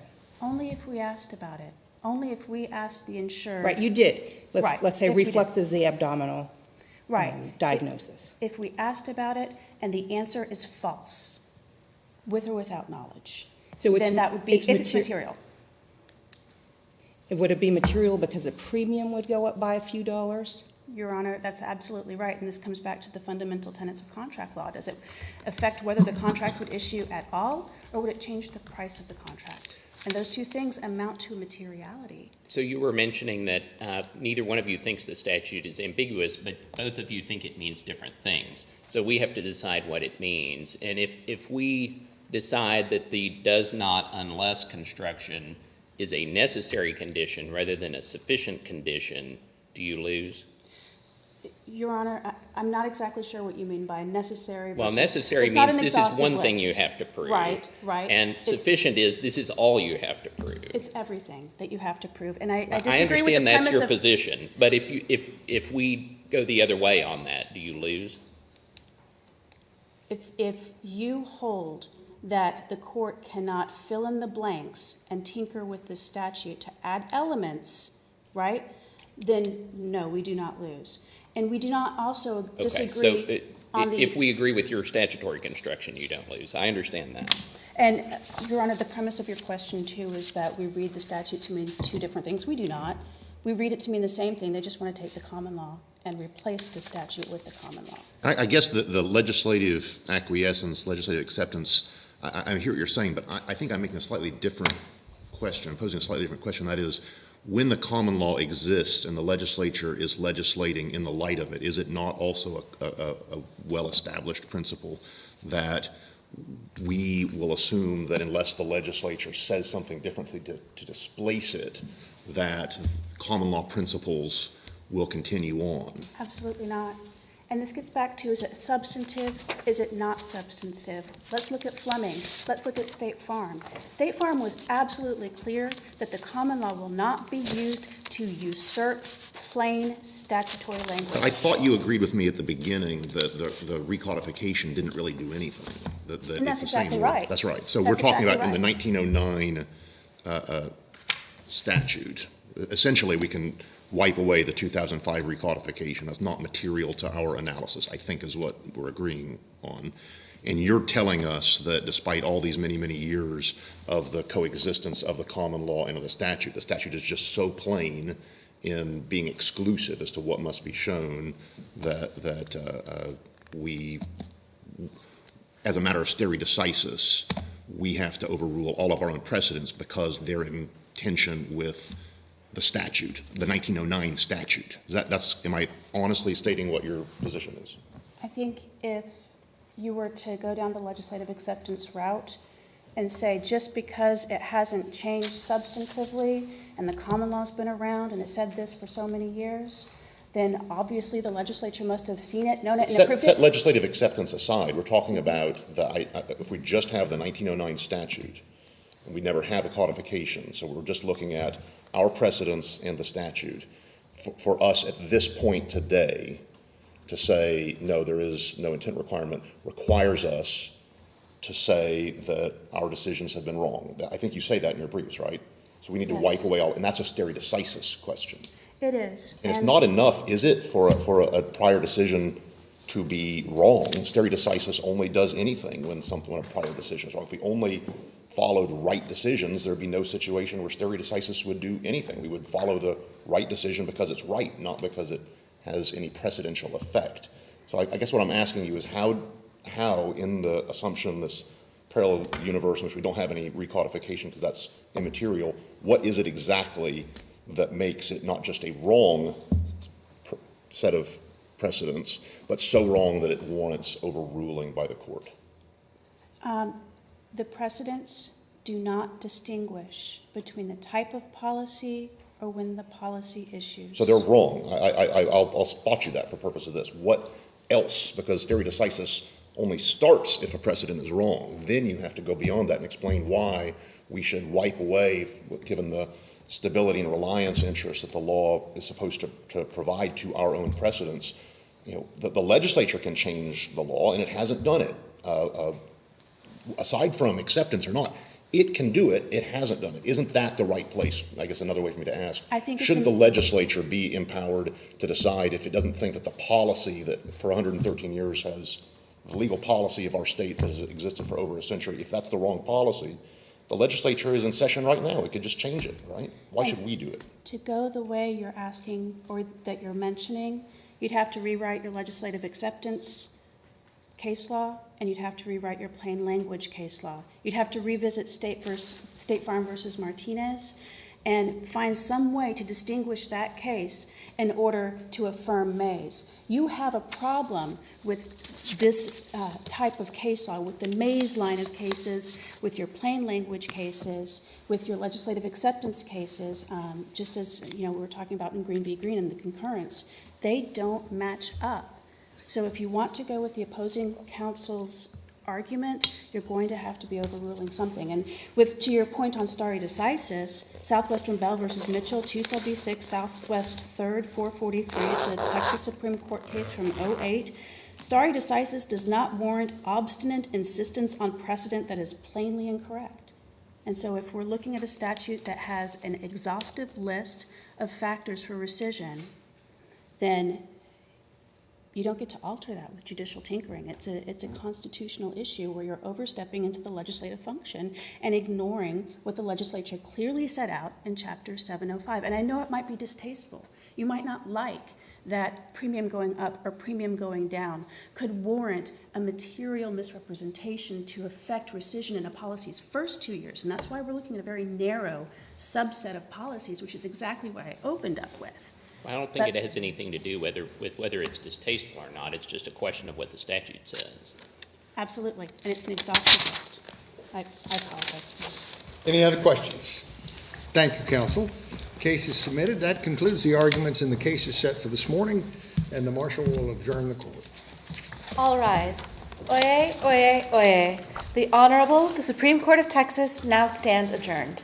Only if we asked about it. Only if we asked the insured. Right, you did. Let's say if we reflux is the abdominal diagnosis. If we asked about it and the answer is false, with or without knowledge, then that would be, if it's material. Would it be material because the premium would go up by a few dollars? Your Honor, that's absolutely right, and this comes back to the fundamental tenets of contract law. Does it affect whether the contract would issue at all, or would it change the price of the contract? And those two things amount to materiality. So you were mentioning that neither one of you thinks the statute is ambiguous, but both of you think it means different things. So we have to decide what it means. And if we decide that the does not unless construction is a necessary condition rather than a sufficient condition, do you lose? Your Honor, I'm not exactly sure what you mean by necessary. Well, necessary means this is one thing you have to prove. Right. And sufficient is this is all you have to prove. It's everything that you have to prove. And I I disagree with the understand that's premise your position, but if we go the other way on that, do you lose? If you hold that the court cannot fill in the blanks and tinker with the statute to add elements, right, then no, we do not lose. And we do not also disagree on the... If we agree with your statutory construction, you don't lose. I understand that. And, Your Honor, the premise of your question, too, is that we read the statute to mean two different things. We do not. We read it to mean the same thing. They just want to take the common law and replace the statute with the common law. I guess the legislative acquiescence, legislative acceptance, I hear what you're saying, but I think I'm making a slightly different question, I'm posing a slightly different question. That is, when the common law exists and the legislature is legislating in the light of it, is it not also a well-established principle that we will assume that unless the legislature says something differently to displace it, that common law principles will continue on? Absolutely not. And this gets back to, is it substantive? Is it not substantive? Let's look at Fleming. Let's look at State Farm. State Farm was absolutely clear that the common law will not be used to usurp plain statutory language. I thought you agreed with me at the beginning that the recodification didn't really do anything. And that's exactly right. That's right. So we're talking about in the 1909 statute. Essentially, we can wipe away the 2005 recodification as not material to our analysis, I think is what we're agreeing on. And you're telling us that despite all these many, many years of the coexistence of the common law and of the statute is just so plain in being exclusive as to what must be shown that we, as a matter of stare decisis, we have to overrule all of our own precedents because they're in tension with the statute, the 1909 statute. Am I honestly stating what your position is? I think if you were to go down the legislative acceptance route and say just because it hasn't changed substantively and the common law's been around and it said this for so many years, then obviously the legislature must have seen it, known it, and approved it. Set legislative acceptance aside, we're talking about if we just have the 1909 statute, and we never have a codification, so we're just looking at our precedents and the statute. For us at this point today, to say, no, there is no intent requirement, requires us to say that our decisions have been wrong. I think you say that in your briefs, right? So we need to wipe away all, and that's a stare decisis question. It is. And it's not enough, is it, for a prior decision to be wrong? Stare decisis only does anything when a prior decision is wrong. If we only followed right decisions, there'd be no situation where stare decisis would do anything. We would follow the right decision because it's right, not because it has any precedential effect. So I guess what I'm asking you is how in the assumption, this parallel universe in which we don't have any recodification because that's immaterial, what is it exactly that makes it not just a wrong set of precedents, but so wrong that it warrants overruling by the court? The precedents do not distinguish between the type of policy or when the policy issues. So they're wrong. I'll spot you that for purpose of this. What else? Because stare decisis only starts if a precedent is wrong. Then you have to go beyond that and explain why we should wipe away, given the stability and reliance interest that the law is supposed to provide to our own precedents. The legislature can change the law, and it hasn't done it. Aside from acceptance or not, it can do it. It hasn't done it. Isn't that the right place? I guess another way for me to ask. Shouldn't the legislature be empowered to decide if it doesn't think that the policy that for 113 years has the legal policy of our state that has existed for over a century, if that's the wrong policy, the legislature is in session right now. It could just change it, right? Why should we do it? To go the way you're asking or that you're mentioning, you'd have to rewrite your legislative acceptance case law, and you'd have to rewrite your plain language case law. You'd have to revisit State Farm versus Martinez and find some way to distinguish that case in order to affirm Mays. You have a problem with this type of case law, with the Mays line of cases, with your plain language cases, with your legislative acceptance cases, just as we were talking about in Green v. Green and the concurrence. They don't match up. So if you want to go with the opposing counsel's argument, you're going to have to be overruling something. And to your point on stare decisis, Southwestern Bell versus Mitchell, 276 Southwest 3rd, 443, it's a Texas Supreme Court case from 2008. Stare decisis does not warrant obstinate insistence on precedent that is plainly incorrect. And so if we're looking at a statute that has an exhaustive list of factors for rescission, then you don't get to alter that with judicial tinkering. It's a constitutional issue where you're overstepping into the legislative function and ignoring what the legislature clearly set out in Chapter 705. And I know it might be distasteful. You might not like that premium going up or premium going down could warrant a material misrepresentation to affect rescission in a policy's first 2 years. And that's why we're looking at a very narrow subset of policies, which is exactly what I opened up with. I don't think it has anything to do with whether it's distasteful or not. It's just a question of what the statute says. Absolutely, and it's an exhaustive list. I apologize. Any other questions? Thank you, counsel. Case is submitted. That concludes the arguments in the cases set for this morning, and the marshal will adjourn the court. All rise. Oyez, oyez, oyez. The Honorable, the Supreme Court of Texas now stands adjourned.